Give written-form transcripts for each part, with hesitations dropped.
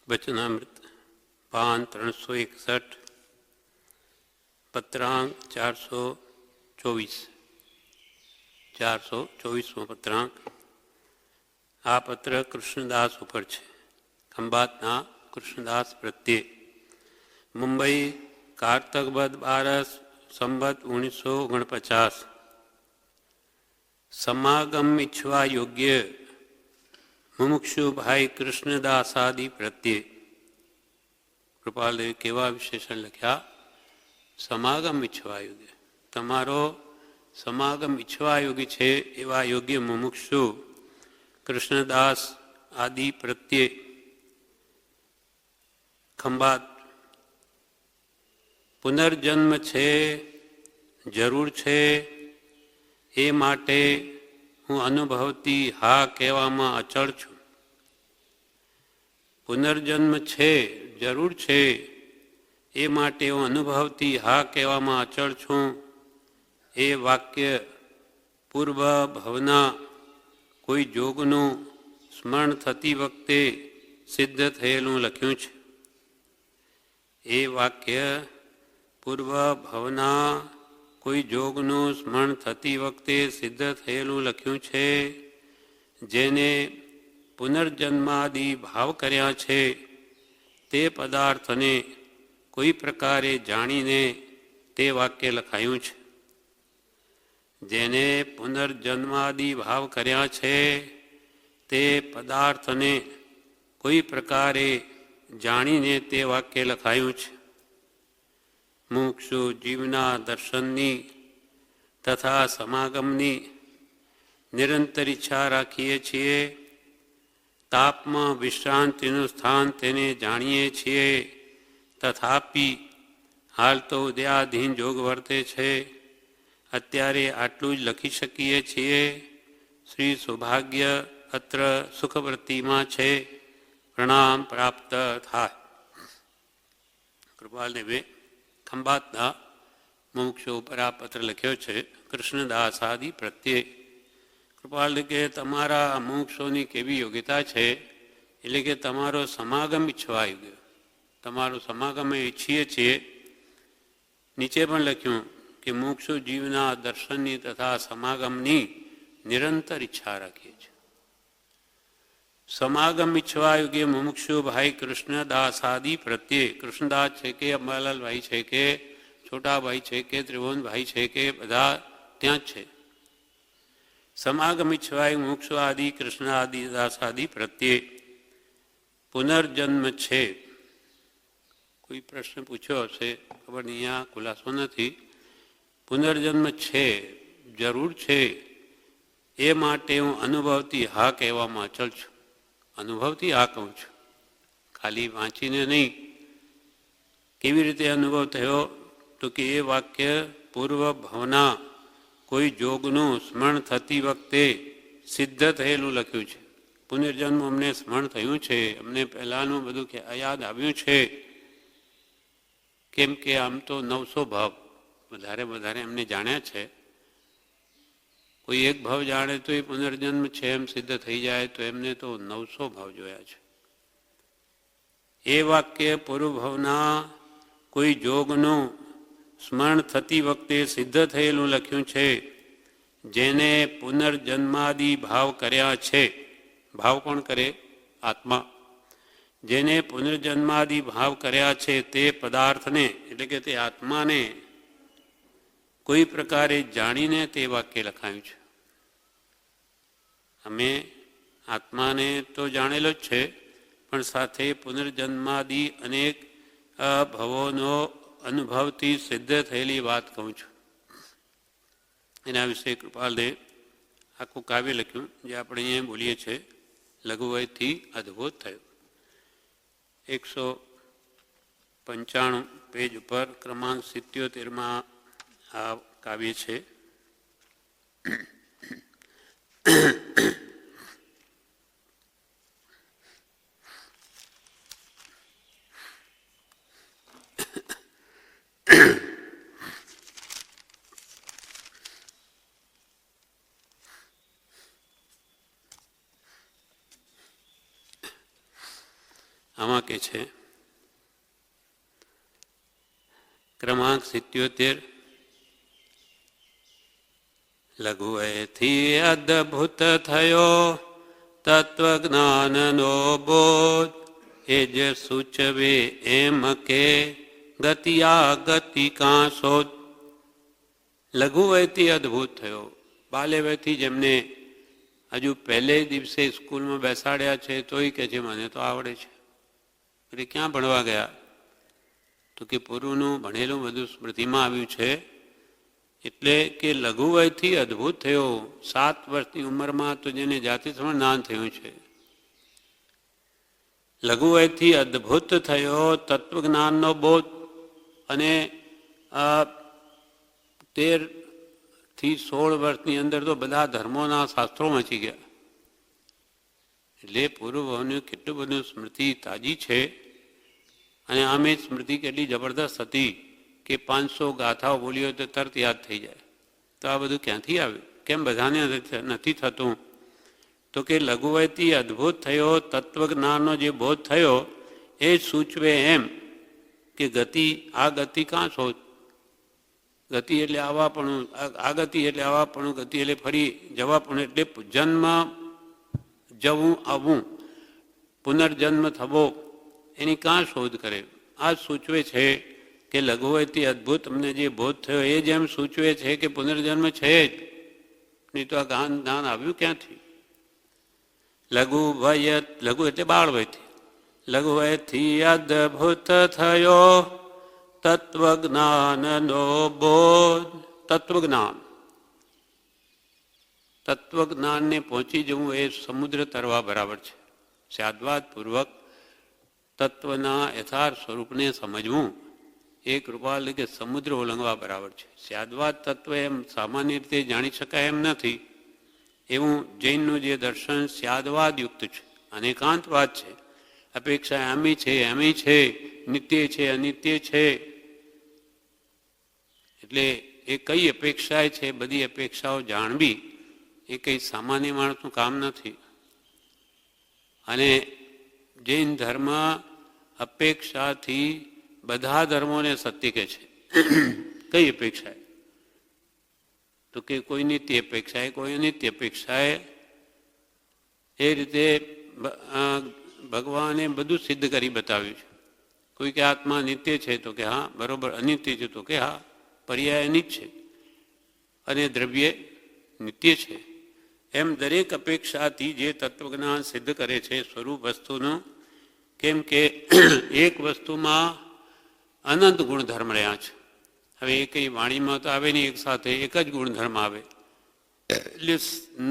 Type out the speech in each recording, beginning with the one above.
વચનામૃત પાન 361 પત્રાંક 424મો પત્રાંક. આ પત્ર કૃષ્ણદાસ ઉપર છે, ખંભાતના કૃષ્ણદાસ પ્રત્યે. મુંબઈ કારતક બદ 12 સંવત 1949. સમાગમ ઈચ્છવા યોગ્ય મુમુક્ષુ ભાઈ કૃષ્ણદાસાદિ પ્રત્યે. કૃપાલદેવ કેવા વિશેષણ લખ્યા? સમાગમ ઈચ્છવા યોગ્ય. તમારો સમાગમ ઈચ્છવા યોગ્ય છે એવા યોગ્ય મુમુક્ષુ કૃષ્ણદાસ આદિ પ્રત્યે. ખંભાત. પુનર્જન્મ છે, જરૂર છે, એ માટે હું અનુભવતી હા કહેવામાં અચળ છું. પુનર્જન્મ છે, જરૂર છે, એ માટે હું અનુભવતી હા કહેવામાં અચળ છું. એ વાક્ય પૂર્વ ભવના કોઈ જોગનું સ્મરણ થતી વખતે સિદ્ધ થયેલું લખ્યું છે. એ વાક્ય પૂર્વ ભવના કોઈ જોગનું સ્મરણ થતી વખતે સિદ્ધ થયેલું લખ્યું છે. જેને પુનર્જન્માદિ ભાવ કર્યા છે તે પદાર્થને કોઈ પ્રકારે જાણીને તે વાક્ય લખાયું છે. જેને પુનર્જન્માદિ ભાવ કર્યા છે તે પદાર્થને કોઈ પ્રકારે જાણીને તે વાક્ય લખાયું છે. મુમુક્ષુ જીવના દર્શનની તથા સમાગમની નિરંતર ઈચ્છા રાખીએ છીએ. તાપમાં વિશ્રાંતિનું સ્થાન તેને જાણીએ છીએ. તથાપિ હાલ તો ઉદયાધીન જોગ વર્તે છે. અત્યારે આટલું જ લખી શકીએ છીએ. શ્રી સૌભાગ્ય અત્ર સુખવૃત્તિમાં છે. પ્રણામ પ્રાપ્ત થાય. કૃપાલદેવે ખંભાતના મુમુક્ષુ ઉપર આ પત્ર લખ્યો છે કૃષ્ણદાસ આદિ પ્રત્યે. કૃપાલદેવ કે તમારા મુમુક્ષોની કેવી યોગ્યતા છે, એટલે કે તમારો સમાગમ ઈચ્છવા યોગ્ય. તમારો સમાગમ ઈચ્છીએ છીએ. નીચે પણ લખ્યું કે મુમુક્ષુ જીવના દર્શનની તથા સમાગમની નિરંતર ઈચ્છા રાખીએ છીએ. સમાગમ ઈચ્છવા યોગ્ય મુમુક્ષુ ભાઈ કૃષ્ણદાસ આદિ પ્રત્યે. કૃષ્ણદાસ છે કે અંબાલાલભાઈ છે કે છોટાભાઈ છે કે ત્રિભુવનભાઈ છે કે બધા ત્યાં જ છે. સમાગમ ઈચ્છવાય મુમુક્ષુ આદિ કૃષ્ણ આદિ દાસ આદિ પ્રત્યે. પુનર્જન્મ છે. કોઈ પ્રશ્ન પૂછ્યો હશે, ખબર નહીં, અહીંયા ખુલાસો નથી. પુનર્જન્મ છે, જરૂર છે, એ માટે હું અનુભવતી હા કહેવામાં અચળ છું. અનુભવથી આ કહું છું, ખાલી વાંચીને નહીં. કેવી રીતે અનુભવ થયો? તો કે એ વાક્ય પૂર્વ ભવના કોઈ જોગનું સ્મરણ થતી વખતે સિદ્ધ થયેલું લખ્યું છે. પુનર્જન્મ અમને સ્મરણ થયું છે, અમને પહેલાંનું બધું યાદ આવ્યું છે. કેમ કે આમ તો 900 ભાવ વધારે એમને જાણ્યા છે. કોઈ એક ભાવ જાણે તો એ પુનર્જન્મ છે એમ સિદ્ધ થઈ જાય, તો એમને તો 900 ભાવ જોયા છે. એ વાક્ય પૂર્વભાવના કોઈ જોગનું સ્મરણ થતી વખતે સિદ્ધ થયેલું લખ્યું છે. જેને પુનર્જન્માદિ ભાવ કર્યા છે. ભાવ કોણ કરે? આત્મા. જેને પુનર્જન્માદિ ભાવ કર્યા છે તે પદાર્થને, એટલે કે તે આત્માને કોઈ પ્રકારે જાણીને તે વાક્ય લખાયું છે. અમે આત્માને તો જાણેલો જ છે, પણ સાથે પુનર્જન્માદિ અનેક ભવોનો અનુભવથી સિદ્ધ થયેલી વાત કહું છું. એના વિશે કૃપાલદેવ આખું કાવ્ય લખ્યું, જે આપણે અહીંયા બોલીએ છીએ. લઘુવયથી અદ્ભુત થયું. 195 પેજ ઉપર ક્રમાંક 77માં આ કાવ્ય છે. આમાં કે છે ક્રમાંક 77, લઘુએથી અદ્ભુત થયો તત્વજ્ઞાનનો બોધ, એ જ સૂચવે એમ કે ગતિયા ગતિ કાં શોધ. લઘુવયથી અદ્ભુત થયો, બાલ્ય વયથી જેમને હજુ પહેલે દિવસે સ્કૂલમાં બેસાડ્યા છે તોય કે છે મને તો આવડે છે. એટલે ક્યાં ભણવા ગયા? તો કે પૂર્વનું ભણેલું બધું સ્મૃતિમાં આવ્યું છે. એટલે કે લઘુવયથી અદ્ભુત થયો, 7 વર્ષની ઉંમરમાં તો જેને જાતિ જ્ઞાન થયું છે. લઘુવયથી અદ્ભુત થયો તત્વજ્ઞાનનો બોધ, અને 13 થી 16 વર્ષની અંદર તો બધા ધર્મોના શાસ્ત્રો વાંચી ગયા. એટલે પૂર્વભાવની કેટલું બધું સ્મૃતિ તાજી છે. અને આમે સ્મૃતિ કેટલી જબરદસ્ત હતી કે 500 ગાથાઓ બોલી હોય તો તરત યાદ થઈ જાય. તો આ બધું ક્યાંથી આવ્યું? કેમ બધાને નથી થતું? તો કે લઘુવયથી અદ્ભુત થયો તત્વજ્ઞાનનો જે બોધ થયો એ સૂચવે એમ કે ગતિ આ ગતિ કાં શોધ. ગતિ એટલે આવાપણું, આ ગતિ એટલે આવાપણું, ગતિ એટલે ફરી જવાપણું, એટલે જન્મ, જવું, આવવું, પુનર્જન્મ થવો, એની કાં શોધ કરે. આ સૂચવે છે કે લઘુવયથી અદ્ભુત અમને જે બોધ થયો એ જેમ સૂચવે છે કે પુનર્જન્મ છે જ, નહીં તો આ જ્ઞાન આવ્યું ક્યાંથી? લઘુ એટલે બાળવયથી, લઘુવયથી અદ્ભુત થયો તત્વજ્ઞાનનો બોધ. તત્વજ્ઞાનને પહોંચી જવું એ સમુદ્ર તરવા બરાબર છે. સ્યાદવાદપૂર્વક તત્વના યથાર્થ સ્વરૂપને સમજવું એ કૃપા કે સમુદ્ર ઓલંગવા બરાબર છે. સ્યાદવાદ તત્વ એમ સામાન્ય રીતે જાણી શકાય એમ નથી. એવું જૈનનું જે દર્શન સ્યાદવાદયુક્ત છે, અનેકાંતવાદ છે. અપેક્ષા આમી છે, એમી છે, નિત્ય છે, અનિત્ય છે. એટલે એ કઈ અપેક્ષા છે, બધી અપેક્ષાઓ જાણવી એ કંઈ સામાન્ય માણસનું કામ નથી. અને જૈન ધર્મ અપેક્ષાથી બધા ધર્મોને સત્ય કહે છે. કઈ અપેક્ષા? તો કે કોઈ નિત્ય અપેક્ષાએ, કોઈ અનિત્ય અપેક્ષાએ. એ રીતે ભગવાને બધું સિદ્ધ કરી બતાવ્યું છે. કોઈ કે આત્મા નિત્ય છે તો કે હા બરોબર, અનિત્ય છે તો કે હા પર્યાય અનિત છે, અને દ્રવ્ય નિત્ય છે. એમ દરેક અપેક્ષાથી જે તત્વજ્ઞાન સિદ્ધ કરે છે સ્વરૂપ વસ્તુનું. કેમ કે એક વસ્તુમાં અનંત ગુણધર્મ રહ્યા છે. હવે એ કંઈ વાણીમાં તો આવે નહીં, એક સાથે એક જ ગુણધર્મ આવે. એટલે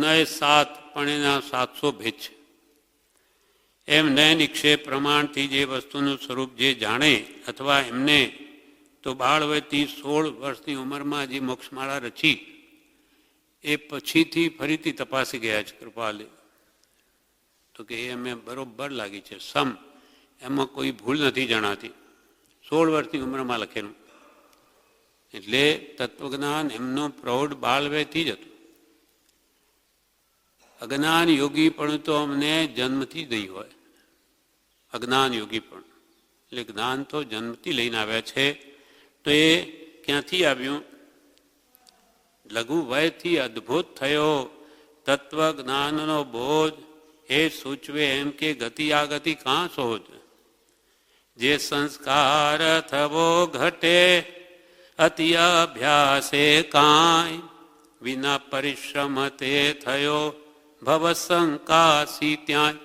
નય 7 પણ એના 700 ભેદ છે. એમ નય નિક્ષેપ પ્રમાણથી જે વસ્તુનું સ્વરૂપ જે જાણે, અથવા એમને તો બાળવયથી 16 વર્ષની ઉંમરમાં જે મોક્ષમાળા રચી એ પછીથી ફરીથી તપાસી ગયા છે કૃપાલે. તો કે એ અમે બરોબર લાગી છે, સમ, એમાં કોઈ ભૂલ નથી જણાતી. 16 વર્ષની ઉંમરમાં લખેલું. એટલે તત્વજ્ઞાન એમનું પ્રૌઢ બાળવયથી જ હતું. અજ્ઞાન યોગી પણ તો અમને જન્મથી દઈ હોય, અજ્ઞાન યોગી પણ. એટલે જ્ઞાન તો જન્મથી લઈને આવ્યા છે. તો એ ક્યાંથી આવ્યું? લઘુ વયથી અદ્ભુત થયો તત્વજ્ઞાનનો બોધ, એ સૂચવે એમ કે ગતિ આ ગતિ કાં શોધ. જે સંસ્કાર થવો ઘટે અતિ અભ્યાસે કાંઈ, વિના પરિશ્રમ તે થયો ભવશંકાસી ત્યાંય.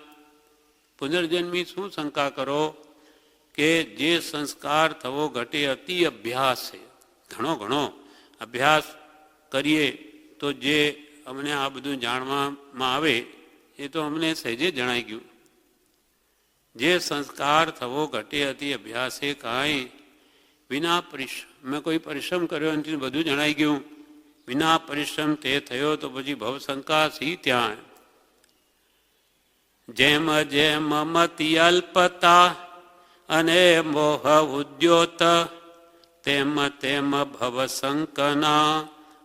પુનર્જન્મી શું શંકા કરો કે જે સંસ્કાર થવો ઘટે અતિ અભ્યાસ છે, ઘણો અભ્યાસ કરીએ તો જે અમને આ બધું જાણવામાં આવે એ તો અમને સહેજે જણાઈ ગયું. જે સંસ્કાર થવો ઘટે અતિ અભ્યાસે કાંઈ, વિના પરિશ્રમ, મેં કોઈ પરિશ્રમ કર્યો નથી, બધું જણાઈ ગયું. વિના પરિશ્રમ તે થયો તો પછી ભવશંકા સી ત્યાં. જેમ જેમ મતિ અલ્પતા અને મોહ ઉદ્યોત, તેમ તેમ ભવશંકના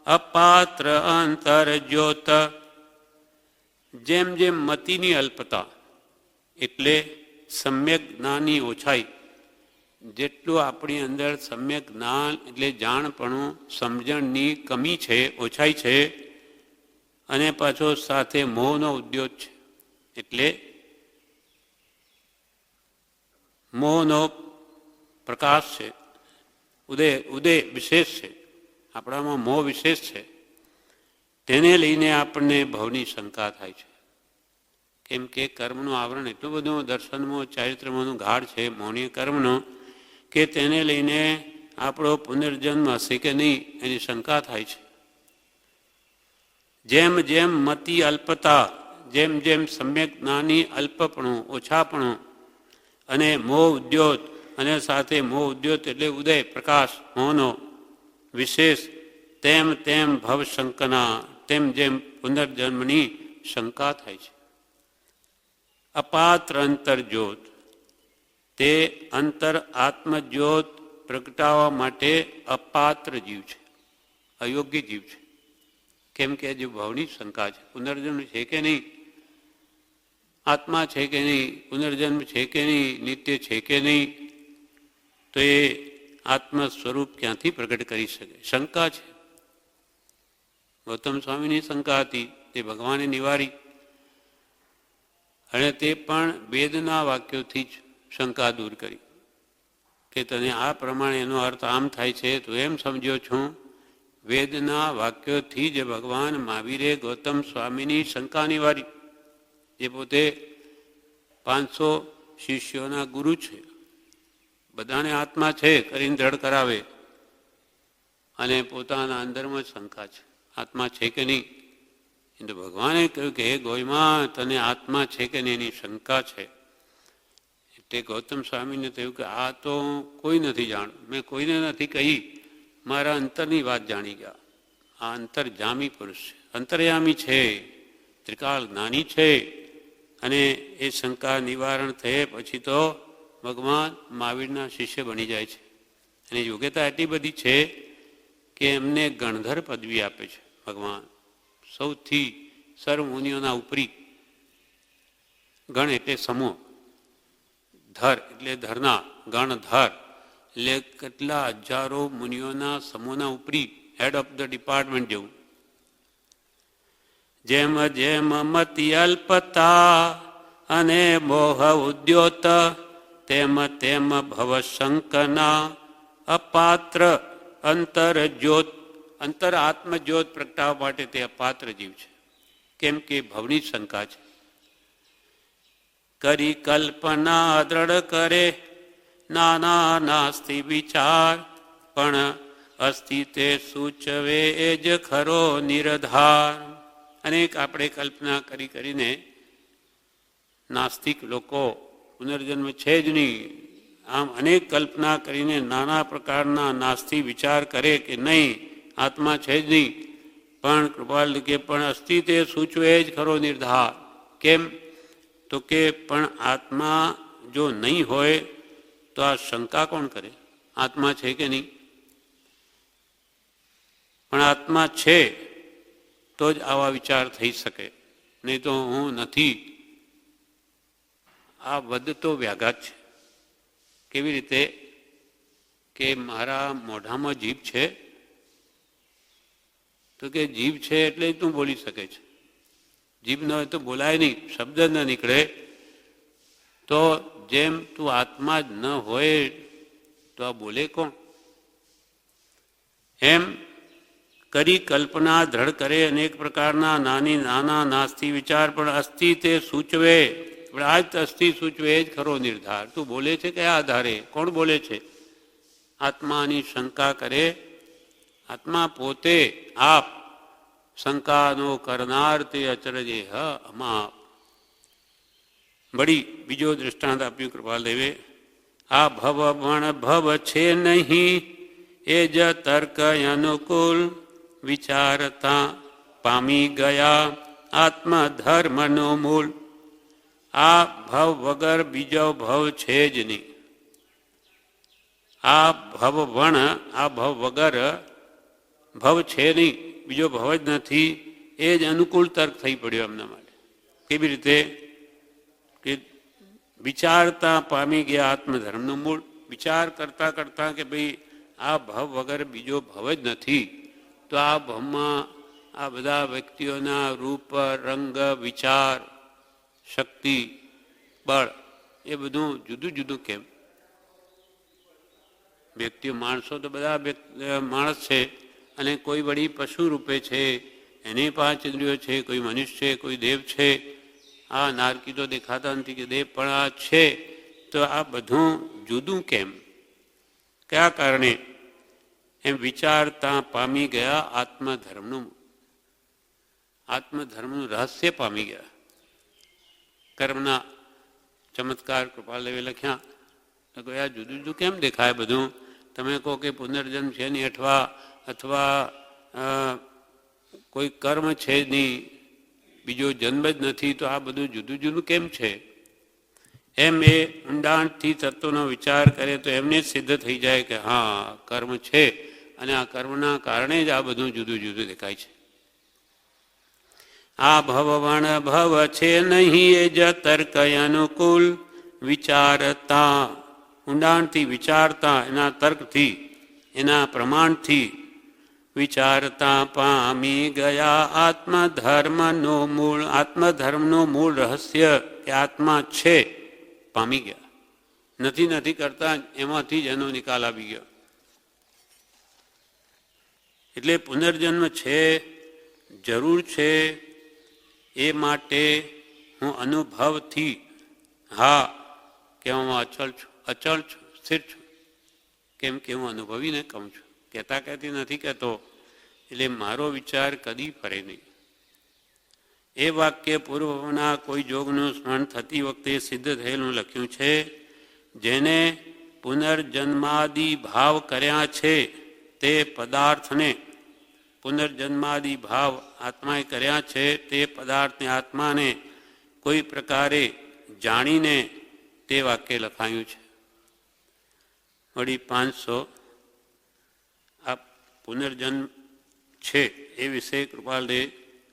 અપાત્ર અંતર જ્યોત. જેમ જેમ મતિની અલ્પતા એટલે સમ્યક જ્ઞાનની ઓછાઈ, જેટલું આપણી અંદર સમ્યક જ્ઞાન એટલે જાણપણું, સમજણની કમી છે, ઓછાઈ છે, અને પાછો સાથે મોહનો ઉદ્યોગ છે. એટલે મોહનો પ્રકાશ છે, ઉદય વિશેષ છે, આપણામાં મોહ વિશેષ છે. તેને લઈને આપણને ભવની શંકા થાય છે. કેમ કે કર્મનું આવરણ એટલું બધું દર્શનમાં, ચારિત્રમાંનું ગાઢ છે, મૌનીય કર્મનો, કે તેને લઈને આપણો પુનર્જન્મ હશે કે નહીં એની શંકા થાય છે. જેમ જેમ મતિ અલ્પતા, જેમ જેમ સમ્યક જ્ઞાની અલ્પપણું, ઓછાપણું, અને મોહ ઉદ્યોત, અને સાથે મોહ ઉદ્યોત એટલે ઉદય પ્રકાશ મોહનો વિશેષ, તેમ તેમ ભવશંકના, તેમ જેમ પુનર્જન્મની શંકા થાય છે. અપાત્ર અંતરજ્યોત, તે અંતર આત્મજ્યોત પ્રગટાવવા માટે અપાત્ર જીવ છે, અયોગ્ય જીવ છે. કેમ કે જે ભાવની શંકા છે, પુનર્જન્મ છે કે નહીં, આત્મા છે કે નહીં, પુનર્જન્મ છે કે નહીં, નિત્ય છે કે નહીં, તો એ આત્મ સ્વરૂપ ક્યાંથી પ્રગટ કરી શકે? શંકા છે. ગૌતમ સ્વામીની શંકા હતી, તે ભગવાને નિવારી, અને તે પણ વેદના વાક્યોથી જ શંકા દૂર કરી કે તને આ પ્રમાણે એનો અર્થ આમ થાય છે, તો એમ સમજ્યો છું. વેદના વાક્યોથી જ ભગવાન મહાવીરે ગૌતમ સ્વામીની શંકા નિવારી, જે પોતે 500 શિષ્યોના ગુરુ છે, બધાને આત્મા છે કરીને દ્રઢ કરાવે, અને પોતાના અંદરમાં જ શંકા છે, આત્મા છે કે નહીં. તો ભગવાને કહ્યું કે હે ગોયમાં, તને આત્મા છે કે નહીં એની શંકા છે. એટલે ગૌતમ સ્વામીને થયું કે આ તો કોઈ નથી જાણ્યું, મેં કોઈને નથી કહી, મારા અંતરની વાત જાણી ગયા. આ અંતરજામી પુરુષ છે, અંતર્યામી છે, ત્રિકાળ જ્ઞાની છે. અને એ શંકા નિવારણ થયે પછી તો ભગવાન મહાવીરના શિષ્ય બની જાય છે. અને યોગ્યતા એટલી બધી છે કે એમને ગણધર પદવી આપે છે ભગવાન, સૌથી સર્વ મુનિઓના ઉપરી. ગણ એટલે સમૂહ, ધર એટલે ધરના, ગણધર એટલે કેટલા હજારો મુનિઓના સમૂહના ઉપરી, હેડ ઓફ ધ ડિપાર્ટમેન્ટ જેવું. જેમ જેમ મતિ અલ્પતા અને મોહ ઉદ્યોત, તેમ તેમ ભવશંકના અપાત્ર અંતર જ્યોત, અંતર આત્મજ્યોત પ્રગટાવવા માટે તે અપાત્ર જીવ છે. કેમ કે ભવની શંકા છે. કરી કલ્પના દ્રઢ કરે, નાના નાસ્તિ વિચાર, પણ અસ્તિ તે સૂચવે એ જ ખરો નિરધાર. અનેક આપણે કલ્પના કરી કરીને, નાસ્તિક લોકો પુનર્જન્મ છે જ નહીં, આમ અનેક કલ્પના કરીને નાના પ્રકારના નાસ્તિ વિચાર કરે કે નહીં, આત્મા છે જ નહીં. પણ કૃપાલ કે પણ અસ્તિ તે સૂચવે જ ખરો નિર્ધાર. કેમ? તો કે પણ આત્મા જો નહીં હોય તો આ શંકા કોણ કરે? આત્મા છે કે નહીં? પણ આત્મા છે તો જ આવા વિચાર થઈ શકે, નહીં તો હું નથી. આ વધતો વ્યાઘાત છે. કેવી રીતે? કે મારા મોઢામાં જીભ છે, તો કે જીભ છે એટલે તું બોલી શકે છે. જીભ ન હોય તો બોલાય નહીં, શબ્દ ન નીકળે. તો જેમ તું આત્મા જ ન હોય તો આ બોલે કોણ? એમ કરી કલ્પના દ્રઢ કરે અનેક પ્રકારના નાના નાસ્તિ વિચાર, પણ અસ્થિ તે સૂચવે, આ જ અસ્થિ સૂચવે જ ખરો નિર્ધાર. તું બોલે છે કયા આધારે? કોણ બોલે છે? આત્માની શંકા કરે. આત્મા પોતે આપ શંકાનો કરનાર તે અચરજે હ અમાપ. બળી બીજો દૃષ્ટાંત આપ્યું કૃપાલદેવે. આ ભવ ભણ ભવ છે નહીં, એ જ તર્ક અનુકૂળ, વિચારતા પામી ગયા આત્મધર્મનો મૂળ. આ ભવ વગર બીજો ભવ છે જ નહીં. આ ભવ વણ, આ ભવ વગર ભવ છે નહીં, બીજો ભવ જ નથી. એ જ અનુકૂળ તર્ક થઈ પડ્યો એમના માટે. કેવી રીતે? કે વિચારતા પામી ગયા આત્મધર્મનું મૂળ. વિચાર કરતાં કરતાં કે ભાઈ આ ભવ વગર બીજો ભવ જ નથી, તો આ ભવમાં આ બધા વ્યક્તિઓના રૂપ, રંગ, વિચાર, શક્તિ, બળ એ બધું જુદું જુદું કેમ? વ્યક્તિઓ, માણસો તો બધા માણસ છે, અને કોઈ વળી પશુ રૂપે છે, એને 5 ઇન્દ્રિયો છે, કોઈ મનુષ્ય છે, કોઈ દેવ છે. આ નારકી તો દેખાતા નથી કે દેવ પણ આ છે, તો આ બધું જુદું કેમ? કયા કારણે? એમ વિચારતા પામી ગયા આત્મધર્મનું રહસ્ય પામી ગયા. કર્મના ચમત્કાર કૃપાલદેવે લખ્યા તો આ જુદું જુદું કેમ દેખાય બધું? તમે કહો કે પુનર્જન્મ છે નહીં, અથવા કોઈ કર્મ છે નહીં, બીજો જન્મ જ નથી, તો આ બધું જુદું જુદું કેમ છે? એમ એ ઊંડાણથી તત્વનો વિચાર કરે તો એમને સિદ્ધ થઈ જાય કે હા, કર્મ છે, અને આ કર્મના કારણે જ આ બધું જુદું જુદું દેખાય છે. આ ભવવણ ભવ છે નહીં એ જ તર્ક અનુકૂળ. વિચારતા, ઊંડાણથી વિચારતા, એના તર્કથી, એના પ્રમાણથી વિચારતા પામી ગયા આત્મધર્મનો મૂળ. આત્મધર્મનું મૂળ રહસ્ય કે આત્મા છે પામી ગયા. નથી કરતા એમાંથી જ એનો નિકાલ આવી ગયો. એટલે પુનર્જન્મ છે, જરૂર છે, એ માટે હું અનુભવથી હા કહેવામાં અચળ છું, સ્થિર છું. કેમ કે હું અનુભવીને કહું છું, કહેતી નથી કહેતો. એટલે મારો વિચાર કદી ફરે નહીં. એ વાક્ય પૂર્વના કોઈ જોગનું સ્મરણ થતી વખતે સિદ્ધ થયેલું લખ્યું છે. જેને પુનર્જન્માદિ ભાવ કર્યા છે તે પદાર્થને, પુનર્જન્માદિ ભાવ આત્માએ કર્યા છે તે પદાર્થને, આત્માને કોઈ પ્રકારે જાણીને તે વાક્ય લખાયું છે. વળી 500 આ પુનર્જન્મ છે એ વિશે કૃપાલદેવ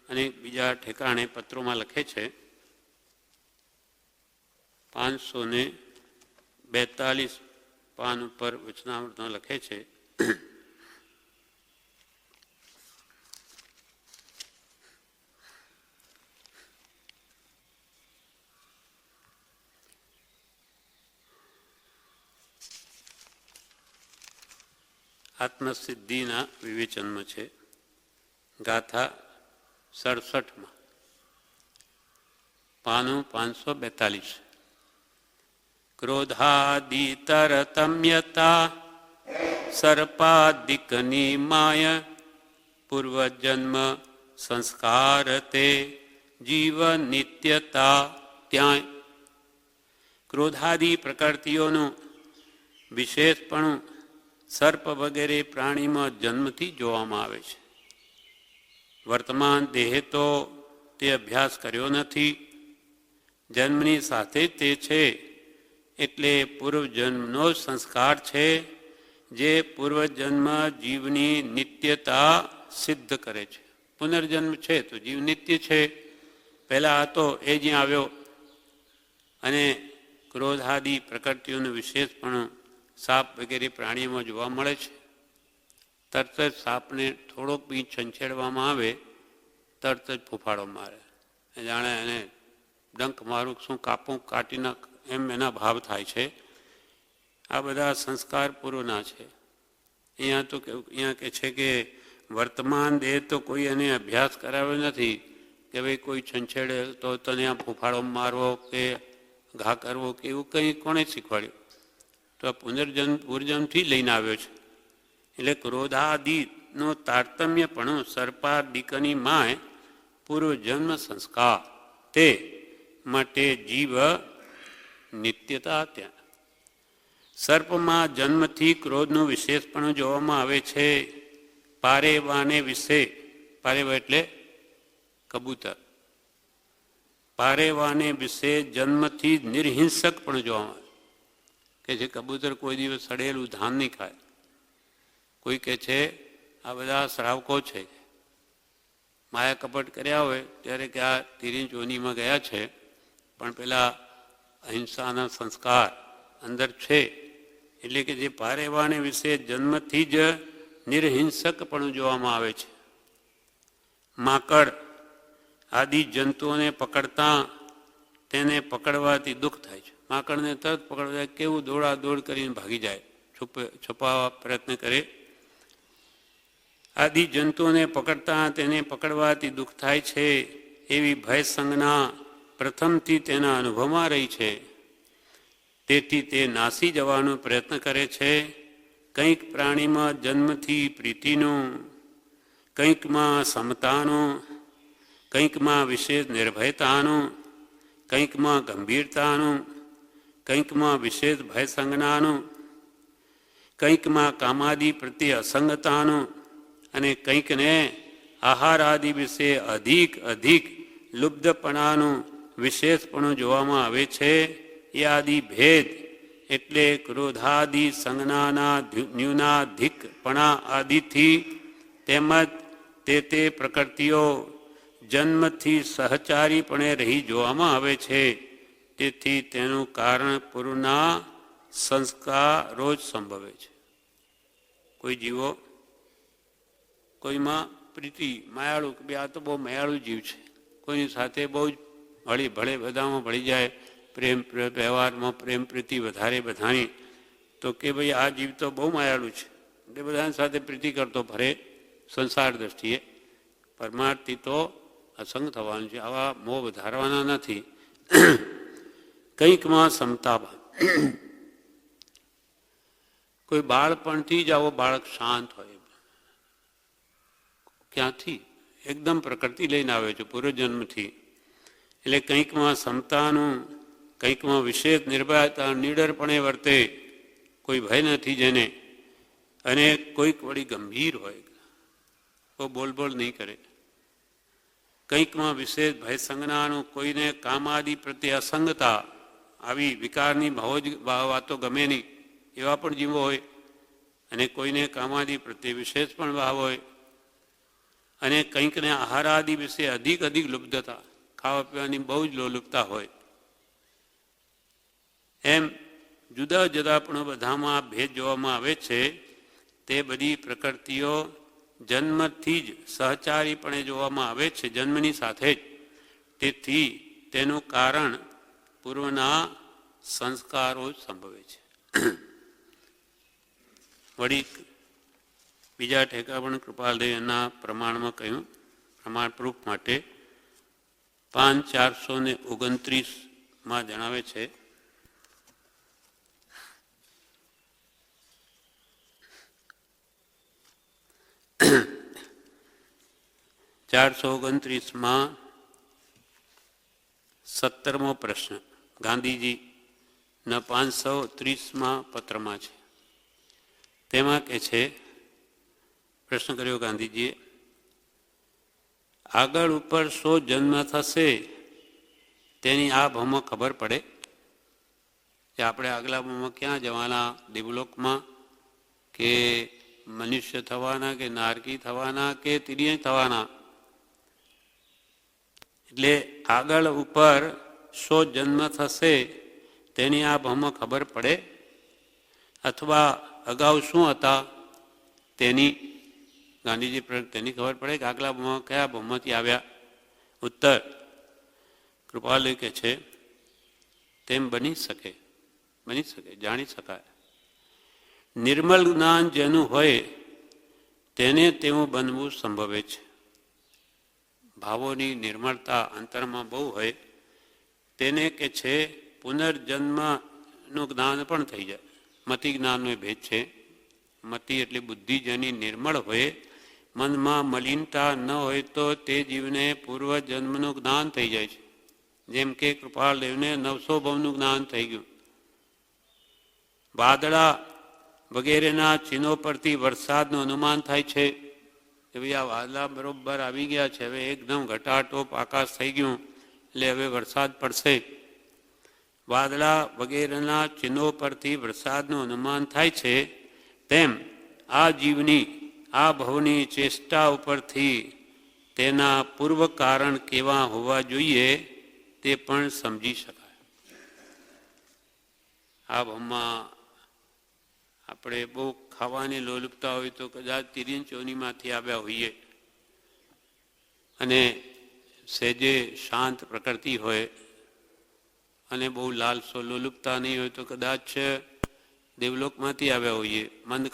અને બીજા ઠેકાણે પત્રોમાં લખે છે. 542 પાન ઉપર વચનામૃતમાં લખે છે. આત્મસિદ્ધિના વિવેચનમાં છે. ગાથા 67 પાનું 542. ક્રોધાદિતરતમ્યતા સર્પાદિકની માય પૂર્વજન્મ સંસ્કાર તે જીવ નિત્યતા. ત્યાં ક્રોધાદિ પ્રકૃતિઓનું વિશેષપણું સર્પ વગેરે પ્રાણીમાં જન્મથી જોવામાં આવે છે. વર્તમાન દેહે તો તે અભ્યાસ કર્યો નથી, જન્મની સાથે તે છે. એટલે પૂર્વજન્મનો સંસ્કાર છે, જે પૂર્વજન્મ જીવની નિત્યતા સિદ્ધ કરે છે. પુનર્જન્મ છે તો જીવ નિત્ય છે. પહેલાં હતો એ જ્યાં આવ્યો. અને ક્રોધાદિ પ્રકૃતિઓનું વિશેષપણું સાપ વગેરે પ્રાણીઓમાં જોવા મળે છે. તરત જ સાપને થોડોક બી છંછેડવામાં આવે, તરત જ ફૂફાડો મારે, જાણે એને ડંક મારું, શું કાપું, કાઢી નાખ, એમ એના ભાવ થાય છે. આ બધા સંસ્કાર પૂર્વના છે. અહીંયા કે છે કે વર્તમાન દેહ તો કોઈ એને અભ્યાસ કરાવ્યો નથી કે ભાઈ કોઈ છંછેડે તો તને આ ફૂફાડો મારવો કે ઘા કરવો કે એવું કંઈ કોણે શીખવાડ્યું? તો આ પૂર્વજન્મથી લઈને આવ્યો છે. એટલે ક્રોધાદિનો તારતમ્યપણું સર્પાદિકની માય પૂર્વજન્મ સંસ્કાર, તે માટે જીવ નિત્યતા. ત્યાં સર્પમાં જન્મથી ક્રોધનું વિશેષપણું જોવામાં આવે છે. પારેવાને વિશે, પારેવા એટલે કબૂતર, પારેવાને વિશે જન્મથી નિર્હિંસક પણ જોવામાં આવે કે જે કબૂતર કોઈ દિવસ સડેલું ધાન નહીં ખાય. કોઈ કહે છે આ બધા શ્રાવકો છે, માયા કપટ કર્યા હોય ત્યારે કે આ તિરીન ચોનીમાં ગયા છે, પણ પેલા અહિંસાના સંસ્કાર અંદર છે, એટલે કે જે પારેવાને વિશે જન્મથી જ નિર્હિંસકપણું જોવામાં આવે છે. માંકડ આદિ જંતુઓને પકડતા તેને પકડવાથી દુઃખ થાય છે. માંકડને તરત પકડવા કેવું દોડા દોડ કરીને ભાગી જાય, છુપાવવા પ્રયત્ન કરે. આદિ જંતુઓને પકડતા તેને પકડવાથી દુઃખ થાય છે એવી ભય સંજ્ઞા પ્રથમથી તેના અનુભવમાં રહી છે. તેથી તે નાસી જવાનો પ્રયત્ન કરે છે. કંઈક પ્રાણીમાં જન્મથી પ્રીતિનું, કંઈકમાં સમતાનું, કંઈકમાં વિશેષ નિર્ભયતાનું, કંઈકમાં ગંભીરતાનું, કંઈકમાં વિશેષ ભય સંજ્ઞાનું, કંઈકમાં કામાદિ પ્રત્યે અસંગતાનું અને કંઈકને આહાર આદિ વિશે અધિક લુબ્ધપણાનું વિશેષપણું જોવામાં આવે છે. એ આદિ ભેદ એટલે ક્રોધાદિ સંજ્ઞાના ન્યૂનાધિકપણા આદિથી તેમજ તે પ્રકૃતિઓ જન્મથી સહચારીપણે રહી જોવામાં આવે છે. તેથી તેનું કારણ પૂર્વના સંસ્કારો જ સંભવે છે. કોઈ જીવો કોઈમાં પ્રીતિ માયાળુ કે આ તો બહુ માયાળુ જીવ છે, કોઈની સાથે બહુ જ ભળે બધામાં ભળી જાય, પ્રેમ વ્યવહારમાં પ્રેમ પ્રીતિ વધારે બધાની, તો કે ભાઈ આ જીવ તો બહુ માયાળુ છે એટલે બધાની સાથે પ્રીતિ કરતો ફરે સંસાર દ્રષ્ટિએ. પરમાર્થી તો અસંગ થવાનું છે, આવા મોહ વધારવાના નથી. કંઈકમાં સમતાભાવ, કોઈ બાળપણથી જ આવો બાળક શાંત હોય, ક્યાંથી એકદમ પ્રકૃતિ લઈને આવે છે પૂર્વજન્મથી, એટલે કંઈકમાં સમતાનું, કંઈકમાં વિશેષ નિર્ભયતા, નિડરપણે વર્તે, કોઈ ભય નથી જેને, અને કોઈક વળી ગંભીર હોય, તો બોલ નહીં કરે. કંઈકમાં વિશેષ ભય સંજ્ઞાનું, કોઈને કામાદિ પ્રત્યે અસંગતા, આવી વિકારની વાતો ગમે નહીં એવા પણ જીવો હોય, અને કોઈને કામાદિ પ્રત્યે વિશેષ પણ ભાવ હોય, અને કંઈકને આહારાદિ વિશે અધિક લુબ્ધતા, ખાવા પીવાની બહુ જ લોલુપતા હોય. એમ જુદા જુદા પણ બધામાં ભેદ જોવામાં આવે છે. તે બધી પ્રકૃતિઓ જન્મથી જ સહચારીપણે જોવામાં આવે છે, જન્મની સાથે જ. તેથી તેનું કારણ પૂર્વના સંસ્કારો જ સંભવે છે. વળી બીજા ઠેકા પણ કૃપાલદેવના પ્રમાણમાં કહ્યું, પ્રમાણ પ્રૂફ માટે 5429 જણાવે છે, (429) 17મો પ્રશ્ન ગાંધીજીના 530મા પત્રમાં છે. તેમાં કે છે, પ્રશ્ન કર્યો ગાંધીજીએ, આગળ ઉપર 100 જન્મ થશે તેની આ ભાવમાં ખબર પડે કે આપણે આગલા ભાવમાં ક્યાં જવાના, દેવલોકમાં કે મનુષ્ય થવાના કે નારકી થવાના કે તિર્ય થવાના. એટલે આગળ ઉપર 100 જન્મ થશે તેની આ ભાવમાં ખબર પડે, અથવા અગાઉ શું હતા તેની ગાંધીજી તેની ખબર પડે કે આગલા ભાવમાં કયા ભાવમાંથી આવ્યા. ઉત્તર કૃપાલુ કે છે, તેમ બની શકે, જાણી શકાય. નિર્મલ જ્ઞાન જેનું હોય તેને તેવું બનવું સંભવે છે. ભાવોની નિર્મળતા અંતરમાં બહુ હોય તેને કે છે પુનર્જન્મનું જ્ઞાન પણ થઈ જાય. મતિ જ્ઞાનનો ભેદ છે. મતિ એટલે બુદ્ધિ જેની નિર્મળ હોય, મનમાં મલિનતા ન હોય તો તે જીવને પૂર્વજન્મનું જ્ઞાન થઈ જાય છે. જેમ કે કૃપાલદેવને 900 ભવનું જ્ઞાન થઈ ગયું. વાદળા વગેરેના ચિહ્નો પરથી વરસાદનું અનુમાન થાય છે કે ભાઈ આ વાદળા બરોબર આવી ગયા છે, હવે એકદમ ઘટાટોપ આકાશ થઈ ગયું એટલે હવે વરસાદ પડશે. વાદળા વગેરેના ચિહ્નો પરથી વરસાદનું અનુમાન થાય છે, તેમ આ જીવની આ ભવની ચેષ્ટા ઉપરથી તેના પૂર્વ કારણ કેવા હોવા જોઈએ તે પણ સમજી શકાય. આ ભમમાં આપણે બહુ ખાવાની લોલુપતા હોય તો કદાચ તિર્યન ચોનીમાંથી આવ્યા હોઈએ અને સહેજે શાંત પ્રકૃતિ હોય અને બહુ લાલસો લોલુપતા નહીં હોય તો કદાચ દેવલોકમાંથી આવ્યા હોઈએ. મંદ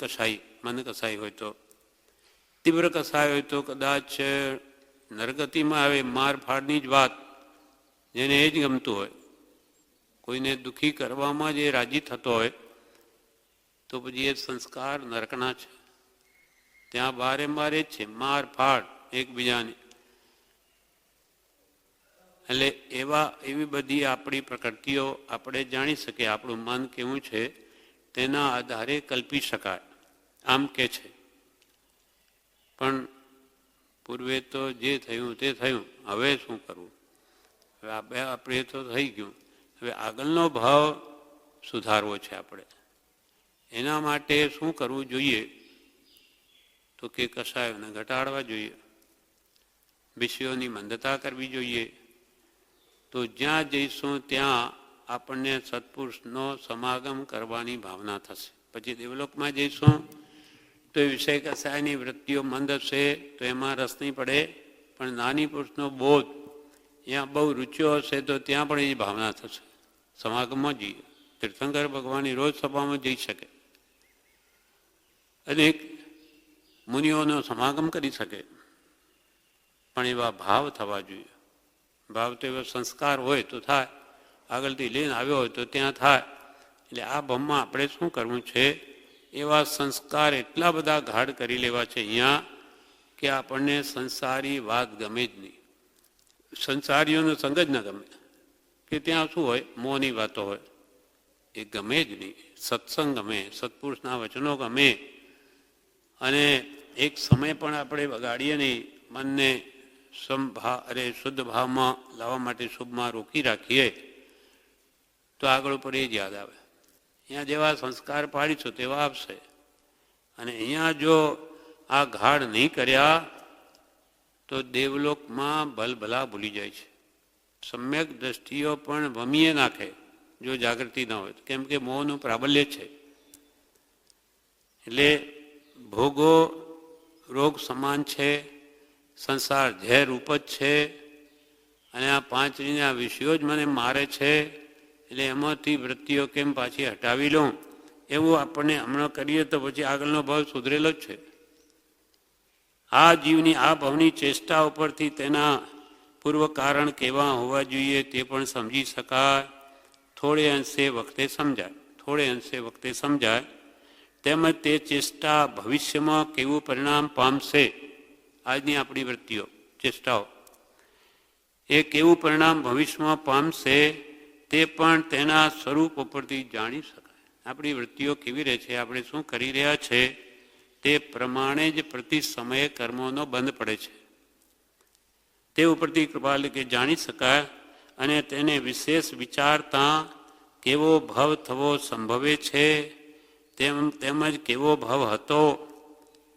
કસાઈ હોય તો, તીવ્ર કસાય હોય તો કદાચ નરગતિમાં આવે, માર ફાડની જ વાત, જેને એ જ ગમતું હોય, કોઈને દુઃખી કરવામાં જે રાજી થતો હોય તો પછી એ સંસ્કાર નરકના છે. ત્યાં બારે જ છે માર ફાડ એકબીજાની. એટલે એવી બધી આપણી પ્રકૃતિઓ આપણે જાણી શકીએ. આપણું મન કેવું છે તેના આધારે કલ્પી શકાય. આમ કે છે, પણ પૂર્વે તો જે થયું તે થયું, હવે શું કરવું? હવે આપણે તો થઈ ગયું, હવે આગળનો ભાવ સુધારવો છે આપણે. એના માટે શું કરવું જોઈએ? તો કે કસાયોને ઘટાડવા જોઈએ, વિષયોની મંદતા કરવી જોઈએ. તો જ્યાં જઈશું ત્યાં આપણને સત્પુરુષનો સમાગમ કરવાની ભાવના થશે. પછી દેવલોકમાં જઈશું તો એ વિષય કસાયની વૃત્તિઓ મંદ હશે તો એમાં રસ નહીં પડે, પણ નાની પુરુષનો બોધ ત્યાં બહુ રૂચ્યો હશે તો ત્યાં પણ એ ભાવના થશે. સમાગમમાં જઈએ. તીર્થંકર ભગવાનની રોજ સભામાં જઈ શકે, અનેક મુનિઓનો સમાગમ કરી શકે, પણ એવા ભાવ થવા જોઈએ. ભાવ તો એવો સંસ્કાર હોય તો થાય, આગળથી લઈને આવ્યો હોય તો ત્યાં થાય. એટલે આ ભમમાં આપણે શું કરવું છે? એવા સંસ્કાર એટલા બધા ગાઢ કરી લેવા છે અહીંયા કે આપણને સંસારી વાત ગમે જ નહીં. સંસારીઓનો સંગ જ ન ગમે, કે ત્યાં શું હોય, મોંની વાતો હોય, એ ગમે જ નહીં. સત્સંગ ગમે, સત્પુરુષના વચનો ગમે. અને એક સમય પણ આપણે બગાડીએ નહીં. મનને શુદ્ધ ભાવમાં લાવવા માટે શુભમાં રોકી રાખીએ તો આગળ ઉપર એ જ યાદ આવે. અહીંયા જેવા સંસ્કાર પાડીશું તેવા આવશે. અને અહીંયા જો આ ગાઢ નહીં કર્યા તો દેવલોકમાં ભલભલા ભૂલી જાય છે. સમ્યક દ્રષ્ટિઓ પણ ભમીએ નાખે જો જાગૃતિ ન હોય, કેમ કે મોહનું પ્રાબલ્ય છે. એટલે ભોગો રોગ સમાન છે, સંસાર ઝેર રૂપ જ છે, અને આ પાંચરીના વિષયો જ મને મારે છે. એટલે એમાંથી વૃત્તિઓ કેમ પાછી હટાવી લઉં, એવું આપણને હમણાં કરીએ તો પછી આગળનો ભાવ સુધરેલો જ છે. આ જીવની આ ભાવની ચેષ્ટા ઉપરથી તેના પૂર્વ કારણ કેવા હોવા જોઈએ તે પણ સમજી શકાય. થોડે અંશે વખતે સમજાય. તેમજ તે ચેષ્ટા ભવિષ્યમાં કેવું પરિણામ પામશે, આજની આપણી વૃત્તિઓ ચેષ્ટાઓ એ કેવું પરિણામ ભવિષ્યમાં પામશે તે પણ તેના સ્વરૂપ ઉપરથી જાણી શકાય. આપણી વૃત્તિઓ કેવી રહે છે, આપણે શું કરી રહ્યા છે તે પ્રમાણે જ પ્રતિ સમયે કર્મોનો બંધ પડે છે. તે ઉપરથી કૃપાલ કે જાણી શકાય. અને તેને વિશેષ વિચારતા કેવો ભાવ થવો સંભવે છે, તેમજ કેવો ભાવ હતો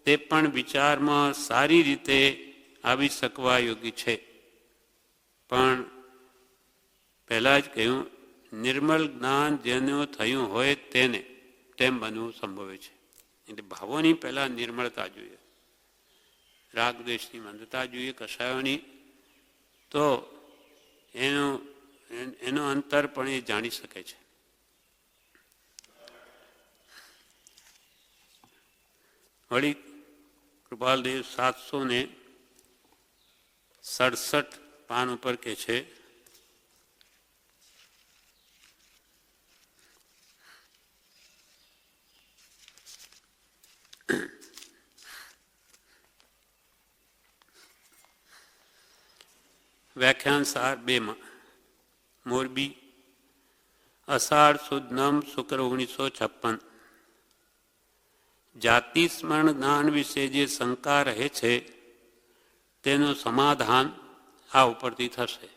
તે પણ વિચારમાં સારી રીતે આવી શકવા યોગ્ય છે. પણ પહેલાં જ કહ્યું, નિર્મલ જ્ઞાન જેનું થયું હોય તેને તેમ બનવું સંભવે છે. એટલે ભાવોની પહેલાં નિર્મળતા જોઈએ, રાગ દ્વેષની મંદતા જોઈએ, કસાયોની. તો એનો અંતર પણ એ જાણી શકે છે. વળી કૃપાલદેવ 767 પાન ઉપર કે છે, વ્યાખ્યાન સાર 2માં મોરબી 18 સુદ 9 શુક્ર 1956. જાતિ સ્મરણ જ્ઞાન વિશે જે શંકા રહે છે તેનું સમાધાન આ ઉપરથી થશે.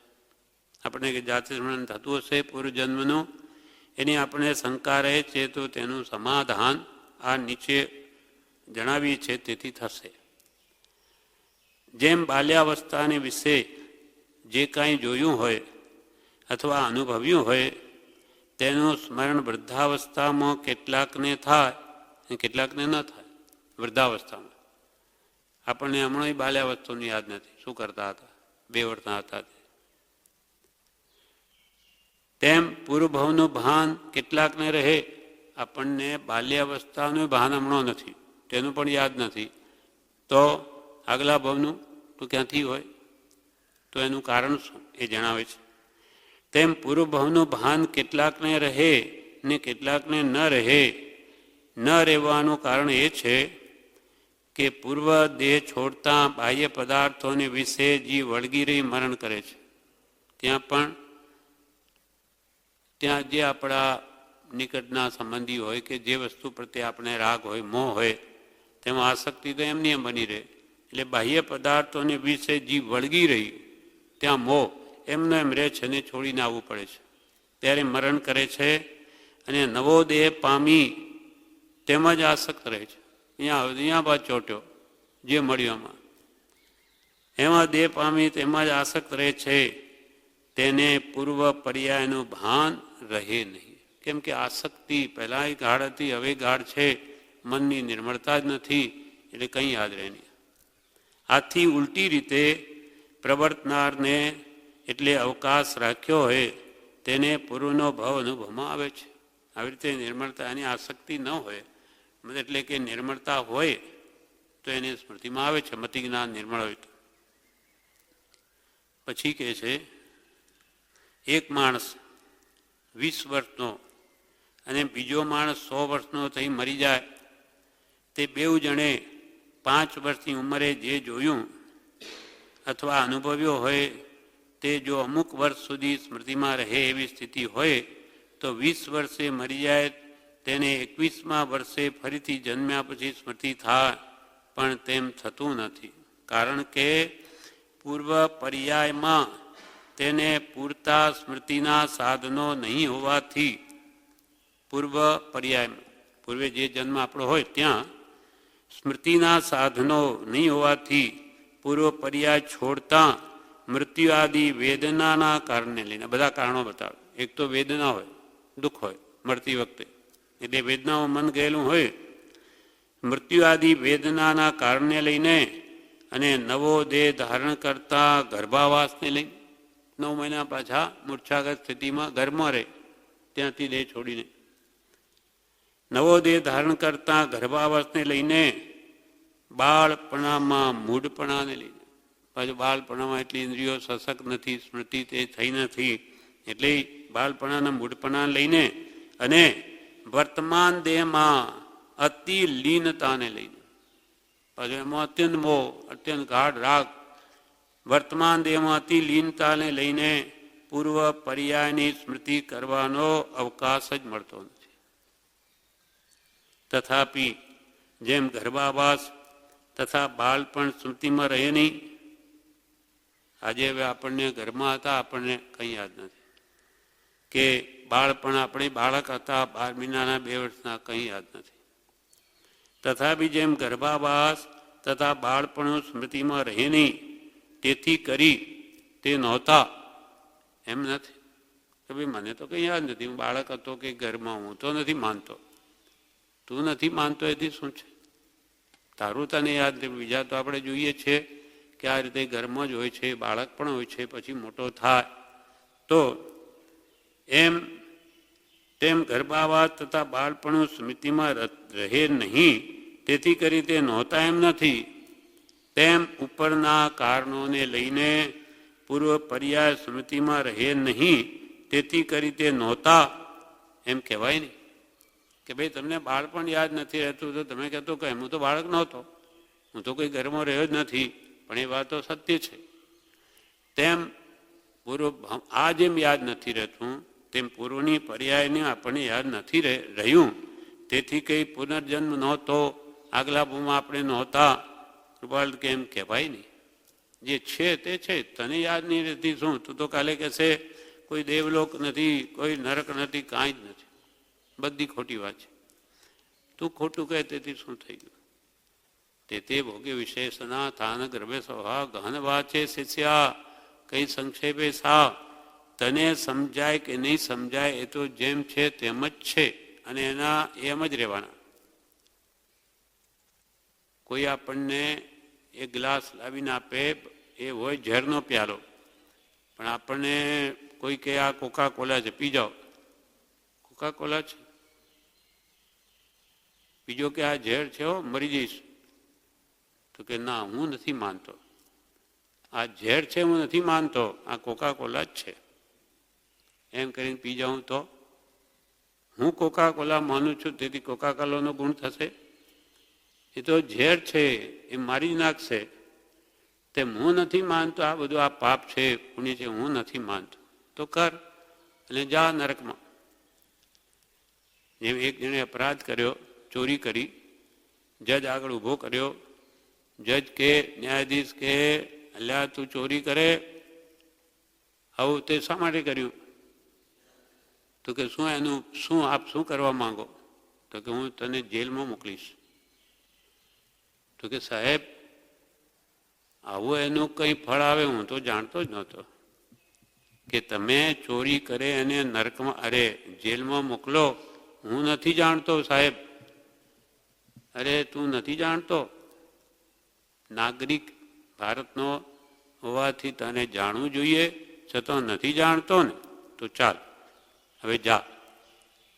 આપણે કે જાતિ સ્મરણ થતું હશે પૂર્વજન્મનું, એની આપણે શંકા રહે છે તો તેનું સમાધાન આ નીચે જણાવીએ છે તેથી થશે. જેમ બાલ્યાવસ્થાને વિશે જે કાંઈ જોયું હોય અથવા અનુભવ્યું હોય તેનું સ્મરણ વૃદ્ધાવસ્થામાં કેટલાકને થાય અને કેટલાકને ન થાય. વૃદ્ધાવસ્થામાં આપણને હમણાં બાલ્યાવસ્થાની યાદ નથી, શું કરતા હતા, 2 વર્ષના હતા. તેમ પૂર્વભાવનું ભાન કેટલાકને રહે. આપણને બાલ્યાવસ્થાનું ભાન હમણાં નથી, તેનું પણ યાદ નથી, તો આગલા ભાવનું તો ક્યાંથી હોય? તો એનું કારણ શું એ જણાવે છે. તેમ પૂર્વભાવનું ભાન કેટલાકને રહે ને કેટલાકને ન રહે. ન રહેવાનું કારણ એ છે કે પૂર્વ દેહ છોડતા બાહ્ય પદાર્થોને વિશે જે વળગી રહી મરણ કરે છે, ત્યાં જે આપણા નિકટના સંબંધી હોય કે જે વસ્તુ પ્રત્યે આપણે રાગ હોય, મોહ હોય, તેમાં આસક્તિ તો એમની એમ બની રહે. એટલે બાહ્ય પદાર્થોને વિશે જે વળગી રહી ત્યાં મોહ એમનો એમ રહે છે ને છોડીને આવવું પડે છે, ત્યારે મરણ કરે છે. અને નવો દેહ પામી તેમાં જ આસક્ત રહે છે. અહીંયા બાદ ચોટ્યો જે મળ્યો એમાં દેહ પામી તેમાં જ આસક્ત રહે છે. તેને પૂર્વ પર્યાયનું ભાન રહે નહીં. કેમ કે આસક્તિ પહેલાં ગાઢ હતી, હવે ગાઢ છે, મનની નિર્મળતા જ નથી, એટલે કંઈ યાદ રહે નહીં. આથી ઉલટી રીતે પ્રવર્તનારને એટલે અવકાશ રાખ્યો હોય તેને પૂર્વનો ભાવ અનુભવમાં આવે છે. આવી રીતે નિર્મળતા, એની આસક્તિ ન હોય, એટલે કે નિર્મળતા હોય તો એને સ્મૃતિમાં આવે છે, મતિ જ્ઞાન નિર્મળ હોય તો. પછી કહે છે, એક માણસ 20 વર્ષનો અને બીજો માણસ 100 વર્ષનો થઈ મરી જાય, તે 2 જણે 5 વર્ષની ઉંમરે જે જોયું અથવા અનુભવ્યો હોય તે જો અમુક વર્ષ સુધી સ્મૃતિમાં રહે એવી સ્થિતિ હોય તો 20 વર્ષે મરી જાય તેને 21મા વર્ષે ફરીથી જન્મ્યા પછી સ્મૃતિ થાય, પણ તેમ થતું નથી. કારણ કે પૂર્વ પર્યાયમાં તેને પૂરતા સ્મૃતિના સાધનો નહીં હોવાથી, પૂર્વ પર્યાયમાં પૂર્વે જે જન્મ આપણો હોય ત્યાં સ્મૃતિના સાધનો નહીં હોવાથી પૂર્વ પર્યાય છોડતા મૃત્યુ આદિ વેદનાના કારણે લઈને, બધા કારણો બતાવે. એક તો વેદના હોય, દુઃખ હોય મળતી વખતે, એટલે વેદનાઓ મન ગયેલું હોય. મૃત્યુ આદિ વેદનાના કારણે લઈને અને નવો દેહ ધારણ કરતા ગર્ભાવાસને લઈને 9 મહિના પાછા મૂર્છાગત સ્થિતિમાં ગર્ભમાં રહે, ત્યાંથી દેહ છોડીને નવો દેહ ધારણ કરતા ગર્ભાવાસને લઈને, બાળપણામાં મૂઢપણાને લઈને, પાછું બાળપણામાં એટલી ઇન્દ્રિયો સશક્ત નથી, સ્મૃતિ તે થઈ નથી, એટલે બાળપણાના મૂઢપણાને લઈને અને વર્તમાન દેહમાં અતિ લીનતાને લઈને, પાછું એમાં અત્યંત મોહ, અત્યંત ગાઢ રાગ, વર્તમાન દેહમાં અતિ લીનતાને લઈને પૂર્વ પર્યાયની સ્મૃતિ કરવાનો અવકાશ જ મળતો નથી. તથાપિ જેમ ગર્ભાવાસ તથા બાળપણ સ્મૃતિમાં રહે નહીં. આજે હવે આપણને ઘરમાં હતા, આપણને કંઈ યાદ નથી, કે બાળપણ આપણે બાળક હતા 12 મહિનાના 2 વર્ષના, કંઈ યાદ નથી. તથાપિ જેમ ગર્ભાવાસ તથા બાળપણ સ્મૃતિમાં રહે નહીં, તેથી કરી તે નહોતા એમ નથી કે ભાઈ મને તો કંઈ યાદ નથી, હું બાળક હતો કે ઘરમાં, હું તો નથી માનતો. તું નથી માનતો એથી શું છે? તારું તને યાદ નથી. બીજા તો આપણે જોઈએ છીએ કે આ રીતે ઘરમાં જ હોય છે, બાળક પણ હોય છે, પછી મોટો થાય તો એમ તેમ ગર્ભાવાસ તથા બાળપણું સ્મૃતિમાં રહે નહીં, તેથી કરી તે નહોતા એમ નથી. તેમ ઉપરના કારણોને લઈને પૂર્વ પર્યાય સ્મૃતિમાં રહે નહીં, તેથી કરી તે નહોતા એમ કહેવાય નહીં. કે ભાઈ તમને બાળપણ યાદ નથી રહેતું તો તમે કહેતો કે હું તો બાળક નહોતો, હું તો કોઈ ઘરમાં રહ્યો જ નથી, પણ એ વાત તો સત્ય છે. તેમ પૂર્વ આ જેમ યાદ નથી રહેતું તેમ પૂર્વની પર્યાયને આપણને યાદ નથી રહ્યું, તેથી કંઈ પુનર્જન્મ નહોતો, આગલા ભૂમાં આપણે નહોતા, કૃપાલ કેમ કહેવાય નહીં. જે છે તે છે, તને યાદ નહીં રહેતી શું? તું તો કાલે કહેશે કોઈ દેવલોક નથી, કોઈ નરક નથી, કાંઈ જ નથી, બધી ખોટી વાત છે. તું ખોટું કહે તેથી શું થઈ ગયું? તે ભોગે વિશેષના થાન ગર્ભે સ્વભાવ ગહન વાચે શિષ્યા કઈ સંક્ષેપે સા તને સમજાય કે નહીં સમજાય એ તો જેમ છે તેમ જ છે અને એના એમ જ રહેવાના. કોઈ આપણને એક ગ્લાસ લાવીને આપે, એ હોય ઝેરનો પ્યાલો, પણ આપણને કોઈ કે આ કોકા કોલા છે, પી જાઓ. કોકા કોલા છે. બીજો કે આ ઝેર છે, હો મરી જઈશ. તો કે ના, હું નથી માનતો, આ ઝેર છે, હું નથી માનતો, આ કોકા કોલા જ છે. એમ કરીને પી જાઉં તો હું કોકા કોલા માનું છું, તેથી કોકા કોલાનો ગુણ થશે? એ તો ઝેર છે, એ મારી જ નાખશે. તેમ હું નથી માનતો આ બધું આ પાપ છે, પુણ્ય છે, હું નથી માનતો. તો કર અને જા નરકમાં. જેમ એક જણે અપરાધ કર્યો, ચોરી કરી, જજ આગળ ઊભો કર્યો. જજ કે, ન્યાયાધીશ કે, અલ્યા તું ચોરી કરે, આવું તે શા માટે કર્યું? તો કે શું એનું શું આપ શું કરવા માંગો? તો કે હું તને જેલમાં મોકલીશ. તો કે સાહેબ, આવું એનું કંઈ ફળ આવે હું તો જાણતો જ નહોતો કે તમે ચોરી કરે અને નરકમાં, અરે જેલમાં મોકલો, હું નથી જાણતો સાહેબ. અરે તું નથી જાણતો? નાગરિક ભારતનો હોવાથી તને જાણવું જોઈએ, છતાં નથી જાણતો ને? તો ચાલ હવે જા,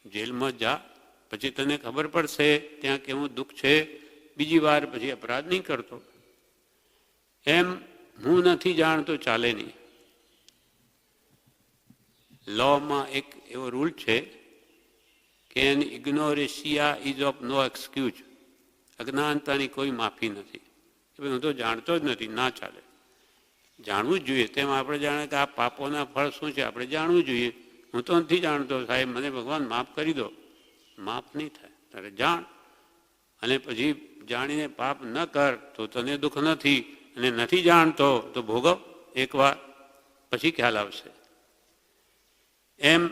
જેલમાં જા, પછી તને ખબર પડશે ત્યાં કેવું દુઃખ છે, બીજી વાર પછી અપરાધ નહીં કરતો. એમ હું નથી જાણતો ચાલે નહીં. લોમાં એક એવો રૂલ છે કે an ignorantia is of no excuse. અજ્ઞાનતાની કોઈ માફી નથી. હું તો જાણતો જ નથી, ના ચાલે. જાણવું જ જોઈએ. તેમ આપણે જાણે કે આ પાપોના ફળ શું છે, આપણે જાણવું જોઈએ. હું તો નથી જાણતો સાહેબ, મને ભગવાન માફ કરી દો. માફ નહીં થાય. તારે જાણ, અને પછી જાણીને પાપ ન કર તો તને દુઃખ નથી, અને નથી જાણતો તો ભોગવ એકવાર, પછી ખ્યાલ આવશે. એમ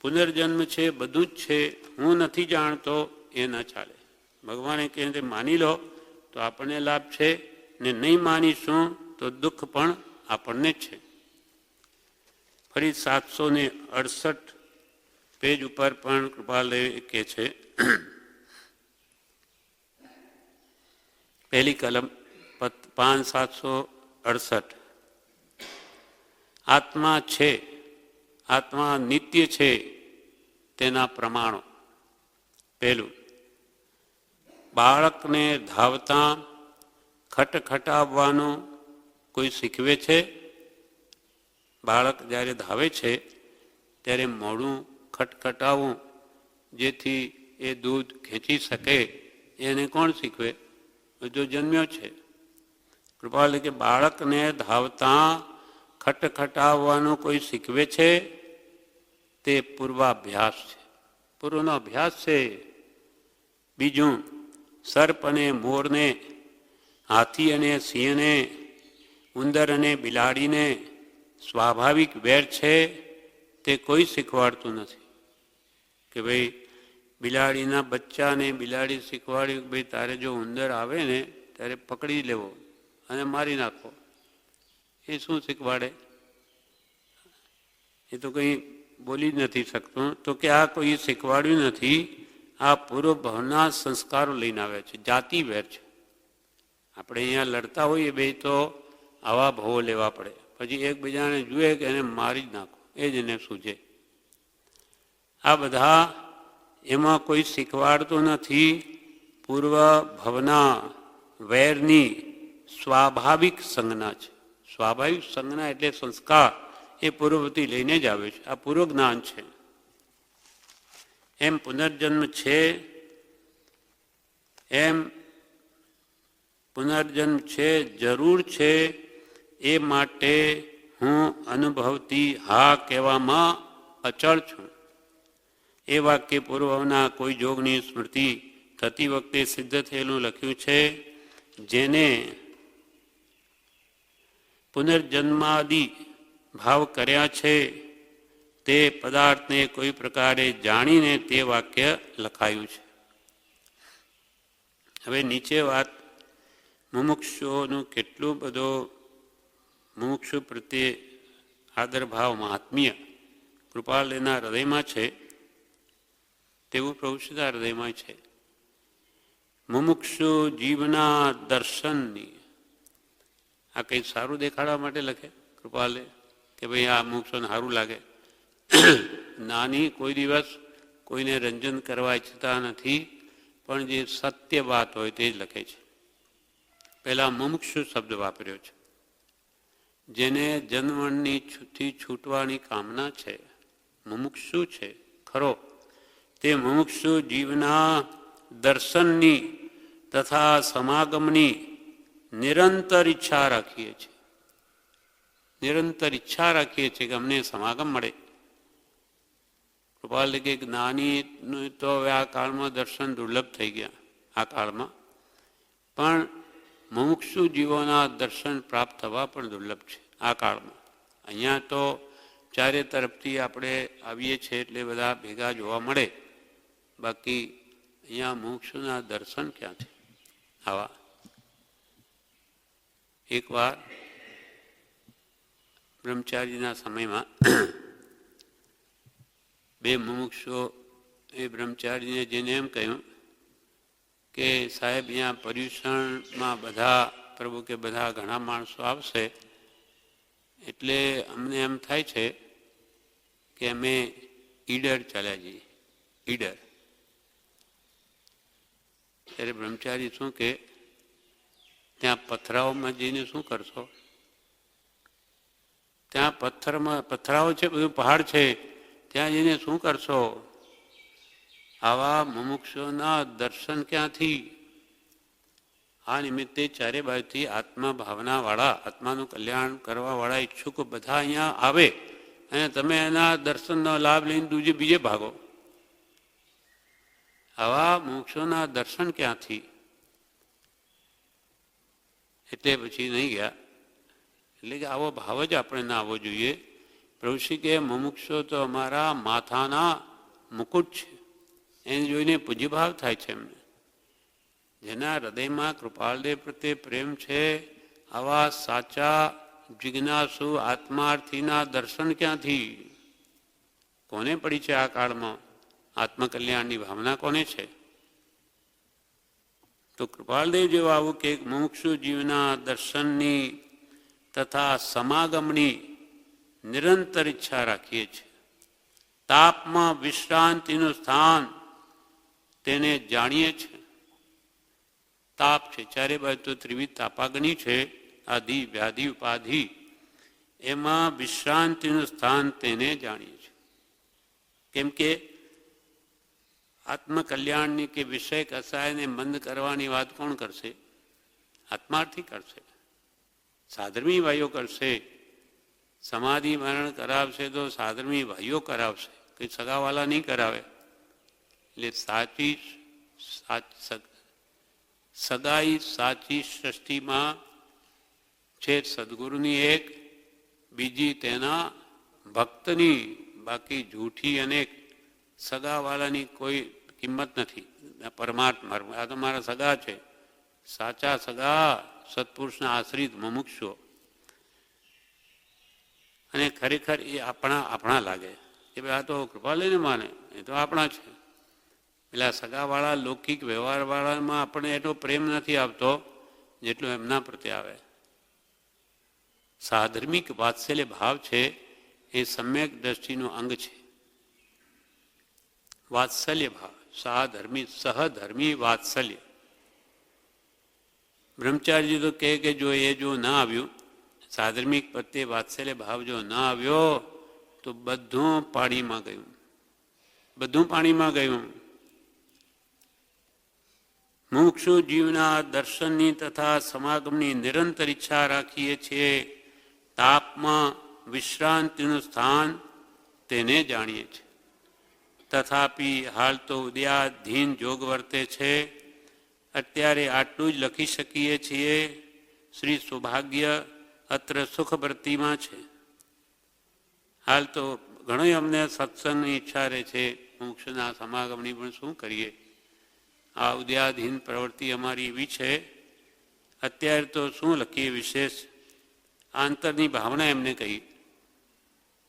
પુનર્જન્મ છે, બધું જ છે, હું નથી જાણતો એ ન ચાલે. ભગવાને કહે માની લો તો આપણને લાભ છે, ને નહીં માનીશું તો દુઃખ પણ આપણને જ છે. ફરી 768 પેજ ઉપર પણ કૃપાલય કહે છે, પહેલી કલમ 5768, આત્મા છે, આત્મા નિત્ય છે, તેના પ્રમાણો. પહેલું, બાળકને ધાવતા ખટખટાવવાનું કોઈ શીખવે છે? બાળક જ્યારે ધાવે છે ત્યારે મોઢું ખટખટાવવું, જેથી એ દૂધ ખેંચી શકે, એને કોણ શીખવે? જો જન્મ્યો છે. કૃપાલ કે બાળકને ધાવતા ખટખટાવવાનું કોઈ શીખવે છે? તે પૂર્વાભ્યાસ છે, પૂર્વનો અભ્યાસ છે. બીજું, સર્પ અને મોરને, હાથી અને સિંહને, ઉંદર અને બિલાડીને સ્વાભાવિક વેર છે, તે કોઈ શીખવાડતું નથી. કે ભાઈ બિલાડીના બચ્ચાને બિલાડી શીખવાડ્યું કે ભાઈ તારે જો ઉંદર આવે ને ત્યારે પકડી લેવો અને મારી નાખો. એ શું શીખવાડે? એ તો કંઈ બોલી જ નથી શકતું. તો કે આ કોઈ શીખવાડ્યું નથી, આ પૂર્વ ભાવના સંસ્કારો લઈને આવ્યા છે, જાતિ વેર છે. આપણે અહીંયા લડતા હોઈએ બે તો આવા ભાવો લેવા પડે, પછી એકબીજાને જુએ કે એને મારી જ નાખો, એ જ એને સૂઝે. આ બધા એમાં કોઈ શીખવાડતું નથી. પૂર્વ ભવના વેરની સ્વાભાવિક સંજ્ઞા છે. સ્વાભાવિક સંજ્ઞા એટલે સંસ્કાર, એ પૂર્વવતી લઈને જ આવે છે. આ પૂર્વ જ્ઞાન છે. એમ પુનર્જન્મ છે, એમ પુનર્જન્મ છે, જરૂર છે, એ માટે હું અનુભવતી હા કહેવામાં અચળ છું. એ વાક્ય પૂર્વના કોઈ જોગની સ્મૃતિ થતી વખતે સિદ્ધ થયેલું લખ્યું છે. જેને પુનર્જન્માદિ ભાવ કર્યા છે તે પદાર્થને કોઈ પ્રકારે જાણીને તે વાક્ય લખાયું છે. હવે નીચે વાત મુમુક્ષુઓનું કેટલું બધો મુમુક્ષુ પ્રત્યે આદરભાવ મહાત્મ્ય કૃપાલયના હૃદયમાં છે તેવું પ્રભુશ્રીના હૃદયમાં છે. મુમુક્ષુ જીવના દર્શનની, આ કંઈ સારું દેખાડવા માટે લખે કૃપાલય કે ભાઈ આ મુમુક્ષુને સારું લાગે? નાની કોઈ દિવસ કોઈને રંજન કરવા ઈચ્છતા નથી, પણ જે સત્ય વાત હોય તે જ લખે છે. પહેલાં મુમુક્ષુ શબ્દ વાપર્યો છે. જેને જન્મથી છૂટવાની કામના છે, મુમુક્ષુ છે ખરો, તે મુમુક્ષુ જીવના દર્શનની તથા સમાગમની નિરંતર ઈચ્છા રાખીએ છીએ. નિરંતર ઈચ્છા રાખીએ છીએ કે અમને સમાગમ મળે. કૃપાલ કે જ્ઞાની તો હવે આ કાળમાં દર્શન દુર્લભ થઈ ગયા આ કાળમાં, પણ મુમુક્ષુ જીવોના દર્શન પ્રાપ્ત થવા પણ દુર્લભ છે આ કાળમાં. અહીંયા તો ચારે તરફથી આપણે આવીએ છીએ એટલે બધા ભેગા જોવા મળે, બાકી અહીંયા મુમુક્ષુના દર્શન ક્યાં છે આવા? એકવાર બ્રહ્મચારીના સમયમાં બે મુમુક્ષુઓ એ બ્રહ્મચારીને જેને એમ કહ્યું કે સાહેબ અહીંયા પર્યુષણમાં બધા પ્રભુ કે બધા ઘણા માણસો આવશે, એટલે અમને એમ થાય છે કે અમે ઈડર ચાલ્યા જઈએ. ઈડર. ત્યારે બ્રહ્મચારી શું કે ત્યાં પથરાઓમાં જઈને શું કરશો? ત્યાં પથરાઓ છે, બધું પહાડ છે, ત્યાં જઈને શું કરશો? આવા મુમુક્ષુઓના દર્શન ક્યાંથી? આ નિમિત્તે ચારે બાજુથી આત્મા ભાવનાવાળા, આત્માનું કલ્યાણ કરવાવાળા ઈચ્છુક બધા અહીંયા આવે અને તમે એના દર્શનનો લાભ લઈને બીજે ભાગો. આવા મુમુક્ષુઓના દર્શન ક્યાંથી? એટલે પછી નહીં ગયા. એટલે કે આવો ભાવ જ આપણે ના આવવો જોઈએ. પ્રભુશ્રી કે મુમુક્ષો તો અમારા માથાના મુકુટ છે, એને જોઈને પૂજ્યભાવ થાય છે એમને. જેના હૃદયમાં કૃપાલદેવ પ્રત્યે પ્રેમ છે, આવા સાચા જિજ્ઞાસુ આત્માર્થીના દર્શન ક્યાંથી? કોને પડી છે આ કાળમાં આત્મકલ્યાણની ભાવના? કોને છે? તો કૃપાલદેવ જેવા આવું કે મુમુક્ષુ જીવના દર્શનની તથા સમાગમની નિરંતર ઈચ્છા રાખીએ છીએ. તાપમાં વિશ્રાંતિનું સ્થાન તેને જાણીએ છીએ. તાપ છે, ચારે બાજુ તો ત્રિવિધ તાપાગ્નિ છે, આધિ વ્યાધિ ઉપાધિ, એમાં વિશ્રાંતિનું સ્થાન તેને જાણીએ છીએ. કેમ કે આત્મકલ્યાણની કે વિષય કસાયને બંધ કરવાની વાત કોણ કરશે? આત્માર્થી કરશે, સાધર્મી ભાઈઓ કરશે. સમાધિ મરણ કરાવશે તો સાધર્મી ભાઈઓ કરાવશે, કંઈ સગાવાલા નહીં કરાવે. એટલે સાચી સગાઈ સાચી સૃષ્ટિમાં છે સદગુરુની એક, બીજી તેના ભક્તની, બાકી જૂઠી અનેક. સગાવાલાની કોઈ કિંમત નથી. પરમાત્મા આ તો મારા સગા છે. સાચા સગા સત્પુરુષના આશ્રિત મુમુક્ષુઓ. અને ખરેખર એ આપણા લાગે કે ભાઈ આ તો કૃપાલયને માને, એ તો આપણા છે. પેલા સગાવાળા લૌકિક વ્યવહારવાળામાં આપણને એટલો પ્રેમ નથી આવતો જેટલો એમના પ્રત્યે આવે. સાધર્મિક વાત્સલ્ય ભાવ છે એ સમ્યક દ્રષ્ટિનું અંગ છે. વાત્સલ્ય ભાવ, સહધર્મી વાત્સલ્ય. બ્રહ્મચારી તો કહે કે જો ના આવ્યું, સાધર્મિક પ્રત્યે વાત્સલ્ય ભાવ જો ના આવ્યો તો બધું પાણીમાં ગયું, બધું પાણીમાં ગયું. મુમુક્ષુ જીવના દર્શનની તથા સમાગમની નિરંતર ઈચ્છા રાખીએ છીએ. તાપમાં વિશ્રાંતિનું સ્થાન તેને જાણીએ છીએ. તથાપિ હાલ તો ઉદયાધીન જોગ વર્તે છે. અત્યારે આટલું જ લખી શકીએ છીએ. શ્રી સૌભાગ્ય અત્ર સુખવૃત્તિમાં છે. હાલ તો ઘણો અમને સત્સંગની ઈચ્છા રહે છે, મોક્ષના સમાગમની, પણ શું કરીએ? આ ઉદયાધીન પ્રવૃત્તિ અમારી એવી છે. અત્યારે તો શું લખીએ વિશેષ? આંતરની ભાવના એમને કહી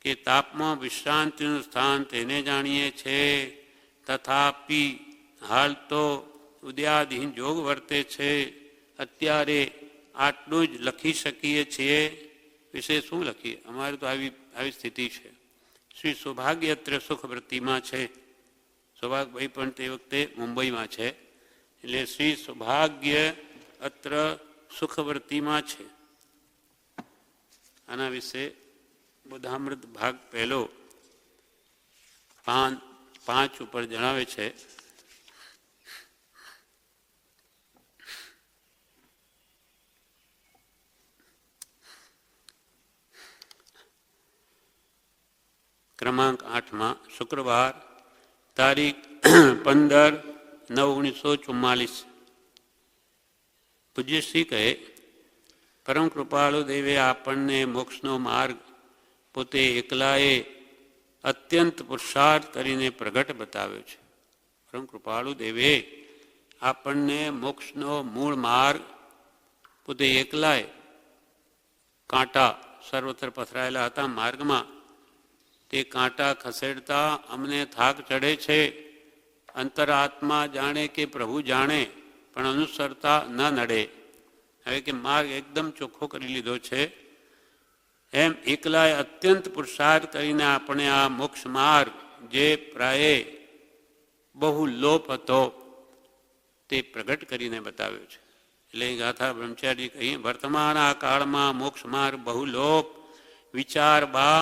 કે તાપમાં વિશ્રાંતિનું સ્થાન તેને જાણીએ છે, તથાપિ હાલ તો ઉદ્યાદીન જોગ વર્તે છે. અત્યારે આટલું જ લખી શકીએ છીએ. વિશે શું લખીએ? અમારે તો આવી સ્થિતિ છે. શ્રી સૌભાગ્ય અત્ર સુખવૃત્તિમાં છે. સૌભાગભાઈ પણ તે વખતે મુંબઈમાં છે. એટલે શ્રી સૌભાગ્ય અત્ર સુખવૃત્તિમાં છે. આના વિશે બોધામૃત ભાગ પહેલો 5 ઉપર જણાવે છે. ક્રમાંક 8માં શુક્રવાર તારીખ 15/9/1944 પૂજ્યશ્રી કહે, પરમ કૃપાળુ દેવે આપણને મોક્ષનો માર્ગ પોતે એકલાએ અત્યંત પુરુષાર્થ કરીને પ્રગટ બતાવ્યો છે. પરમ કૃપાળુ દેવે આપણને મોક્ષનો મૂળ માર્ગ પોતે એકલાએ, કાંટા સર્વત્ર પથરાયેલા હતા માર્ગમાં, તે કાંટા ખસેડતા અમને થાક ચડે છે. અંતરાત્મા જાણે કે પ્રભુ જાણે, પણ અનુસરતા ન નડે. હવે કે માર્ગ એકદમ ચોખ્ખો કરી લીધો છે. એમ એકલાએ અત્યંત પુરુષાર્થ કરીને આપણે આ મોક્ષ માર્ગ, જે પ્રાયે બહુ લોપ હતો, તે પ્રગટ કરીને બતાવ્યો છે. એટલે ગાથા બ્રહ્મચારી કહી, વર્તમાન આ કાળમાં મોક્ષ માર્ગ બહુ લોપ વિચાર બા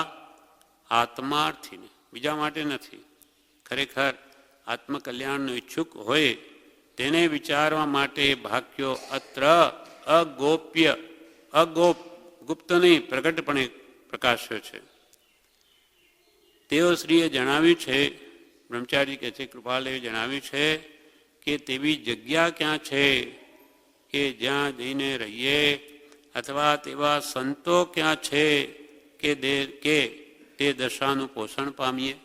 આત્માર્થીને, બીજા માટે નથી. ખરેખર આત્મકલ્યાણનો ઈચ્છુક હોય તેને વિચારવા માટે ભાગ્યો અત્ર અગોપ્ય, ગુપ્ત નહીં પ્રગટપણે પ્રકાશ્યો છે. તેઓ શ્રીએ જણાવ્યું છે, બ્રહ્મચારી કહે છે, કૃપાલયે જણાવ્યું છે કે તેવી જગ્યા ક્યાં છે કે જ્યાં જઈને રહીએ, અથવા તેવા સંતો ક્યાં છે કે તે દશાનું પોષણ પામીએ.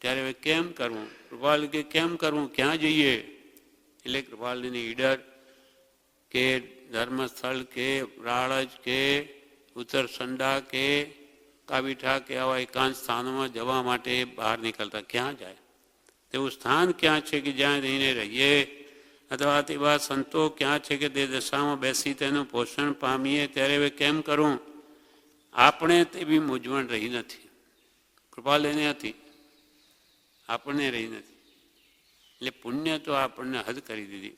ત્યારે હવે કેમ કરવું? કૃપાલ કે કેમ કરવું, ક્યાં જઈએ? એટલે કૃપાલની ઈડર કે ધર્મસ્થળ કે રાળજ કે ઉત્તરસંડા કે કાબીઠા કે આવા એકાંત સ્થાનોમાં જવા માટે બહાર નીકળતા. ક્યાં જાય? તેવું સ્થાન ક્યાં છે કે જ્યાં જઈને રહીએ, અથવા તેવા સંતો ક્યાં છે કે તે દશામાં બેસી તેનું પોષણ પામીએ. ત્યારે હવે કેમ કરવું? આપણે તેવી મૂંઝવણ રહી નથી. કૃપાલયને હતી, આપણને રહી નથી. એટલે પુણ્ય તો આપણને હદ કરી દીધી.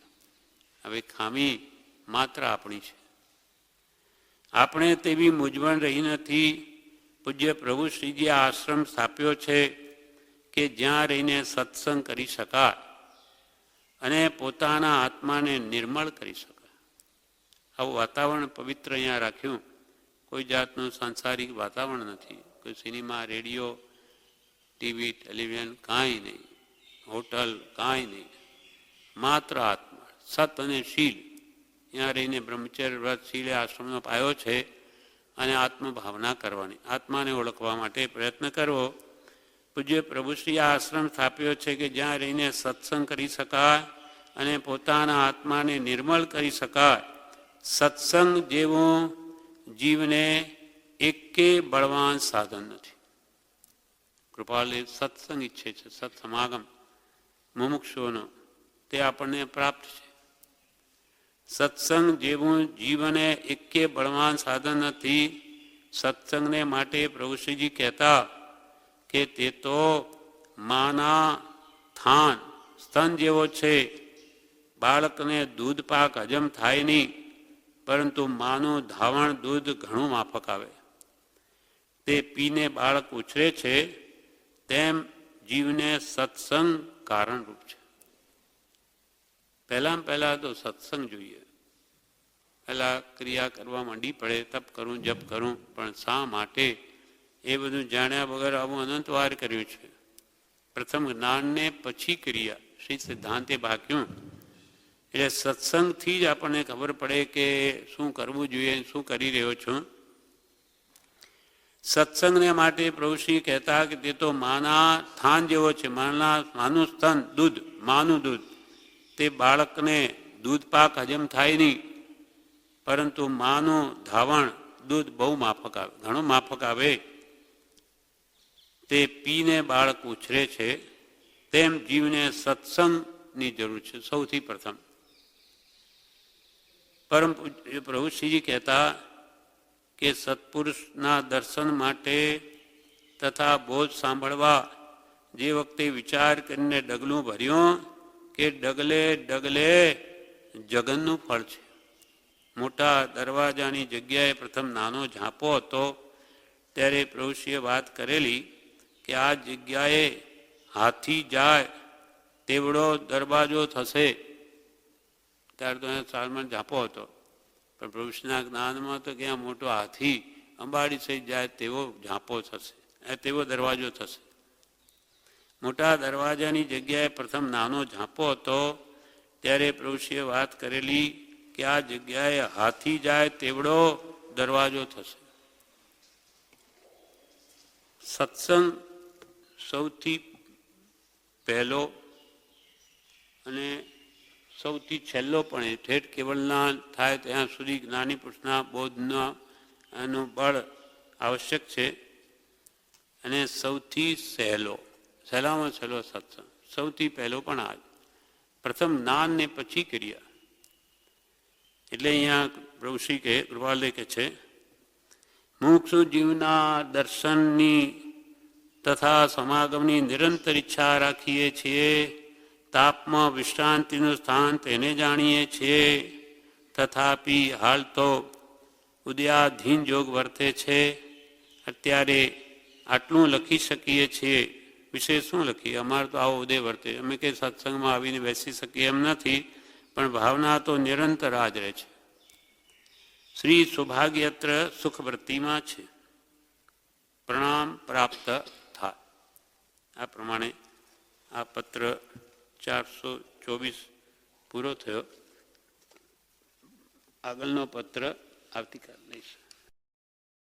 હવે ખામી માત્ર આપણી છે. આપણે તેવી મૂંઝવણ રહી નથી. પૂજ્ય પ્રભુ શ્રીજીએ આશ્રમ સ્થાપ્યો છે કે જ્યાં રહીને સત્સંગ કરી શકાય અને પોતાના આત્માને નિર્મળ કરી શકાય. આવું વાતાવરણ પવિત્ર અહીંયા રાખ્યું. કોઈ જાતનું સાંસારિક વાતાવરણ નથી. કોઈ સિનેમા, રેડિયો, ટીવી, ટેલિવિઝન કાંઈ નહીં, હોટલ કાંઈ નહીં. માત્ર આત્મા, સત અને શીલ. ત્યાં રહીને બ્રહ્મચર્ય, વ્રત, શીલે આશ્રમનો પાયો છે. અને આત્મભાવના કરવાની, આત્માને ઓળખવા માટે પ્રયત્ન કરવો. પૂજ્ય પ્રભુશ્રી આશ્રમ સ્થાપ્યો છે કે જ્યાં રહીને સત્સંગ કરી શકાય અને પોતાના આત્માને નિર્મળ કરી શકાય. સત્સંગ જેવું જીવને એકે બળવાન સાધન નથી. કૃપાલે સત્સંગ ઈચ્છે છે, સત્સમાગમ મુમુક્ષુઓનો, તે આપણને પ્રાપ્ત છે. સત્સંગ જેવું જીવને એકે બળવાન સાધન નથી. સત્સંગને માટે પ્રભુશ્રીજી કહેતા કે તે તો માના થાન સ્તન જેવો છે. બાળકને દૂધ પાક હજમ થાય નહીં, પરંતુ માનું ધાવણ દૂધ ઘણું માફક આવે. તે પીને બાળક ઉછરે છે, તેમ જીવને સત્સંગ કારણરૂપ છે. પહેલાં તો સત્સંગ જોઈએ. પહેલાં ક્રિયા કરવા માંડી પડે, તપ કરું, જપ કરું, પણ શા માટે એ બધું જાણ્યા વગર આવું અનંતવાર કર્યું છે. પ્રથમ જ્ઞાનને પછી ક્રિયા, શ્રી સિદ્ધાંતે ભાગ્યું. એટલે સત્સંગથી જ આપણને ખબર પડે કે શું કરવું જોઈએ, શું કરી રહ્યો છું. સત્સંગને માટે પ્રભુશ્રી કહેતા કે તે તો માના થાન જેવો છે. માનું સ્તન દૂધ, માનું દૂધ, તે બાળકને દૂધ પાક હજમ થાય નહીં, પરંતુ માનું ધાવણ દૂધ બહુ માફક આવે, ઘણું માફક આવે. તે પીને બાળક ઉછરે છે, તેમ જીવને સત્સંગની જરૂર છે સૌથી પ્રથમ. પરમ પ્રભુશ્રીજી કહેતા કે સત્પુરુષના દર્શન માટે તથા બોધ સાંભળવા જે વખતે વિચાર કરીને ડગલું ભર્યું કે ડગલે ડગલે જગનનું ફળ છે. મોટા દરવાજાની જગ્યાએ પ્રથમ નાનો ઝાંપો હતો ત્યારે પ્રભુશ્રીએ વાત કરેલી કે આ જગ્યાએ હાથી જાય તેવડો દરવાજો થશે. ત્યારે તો અહીંયા સાલમાં ઝાંપો હતો, પણ પ્રભુશ્રીના જ્ઞાનમાં તો કે આ મોટો હાથી અંબાડી થઈ જાય તેવો ઝાંપો થશે, તેવો દરવાજો થશે. મોટા દરવાજાની જગ્યાએ પ્રથમ નાનો ઝાંપો હતો ત્યારે પ્રભુશ્રીએ વાત કરેલી કે આ જગ્યાએ હાથી જાય તેવડો દરવાજો થશે. સત્સંગ સૌથી પહેલો અને સૌથી છેલ્લો પણ ઠેઠ કેવળના થાય ત્યાં સુધી જ્ઞાની પુરુષના બોધના એનું બળ આવશ્યક છે. અને સૌથી સહેલામાં સહેલો સત્સંગ, સૌથી પહેલો પણ આ પ્રથમ જ્ઞાન ને પછી ક્રિયા. એટલે અહીંયા પ્રભુશ્રી કે કૃપાલય કે છે, મુમુક્ષુ જીવના દર્શનની તથા સમાગમની નિરંતર ઈચ્છા રાખીએ છીએ. તાપમાં વિશ્રાંતિનું સ્થાન તેને જાણીએ છીએ, તથાપી હાલ તો ઉદયાધીન યોગ વર્તે છે. અત્યારે આટલું લખી શકીએ છીએ, વિશે શું લખીએ? અમારે તો આવો ઉદય વર્તે, અમે કંઈ સત્સંગમાં આવીને બેસી શકીએ એમ નથી, પણ ભાવના તો નિરંતર જ રહે છે. શ્રી સૌભાગ્યત્ર સુખવૃત્તિમાં છે, પ્રણામ પ્રાપ્ત થાય. આ પ્રમાણે આ પત્ર 424 પૂરો થયો. આગળનો પત્ર આવતીકાલ લઈશું.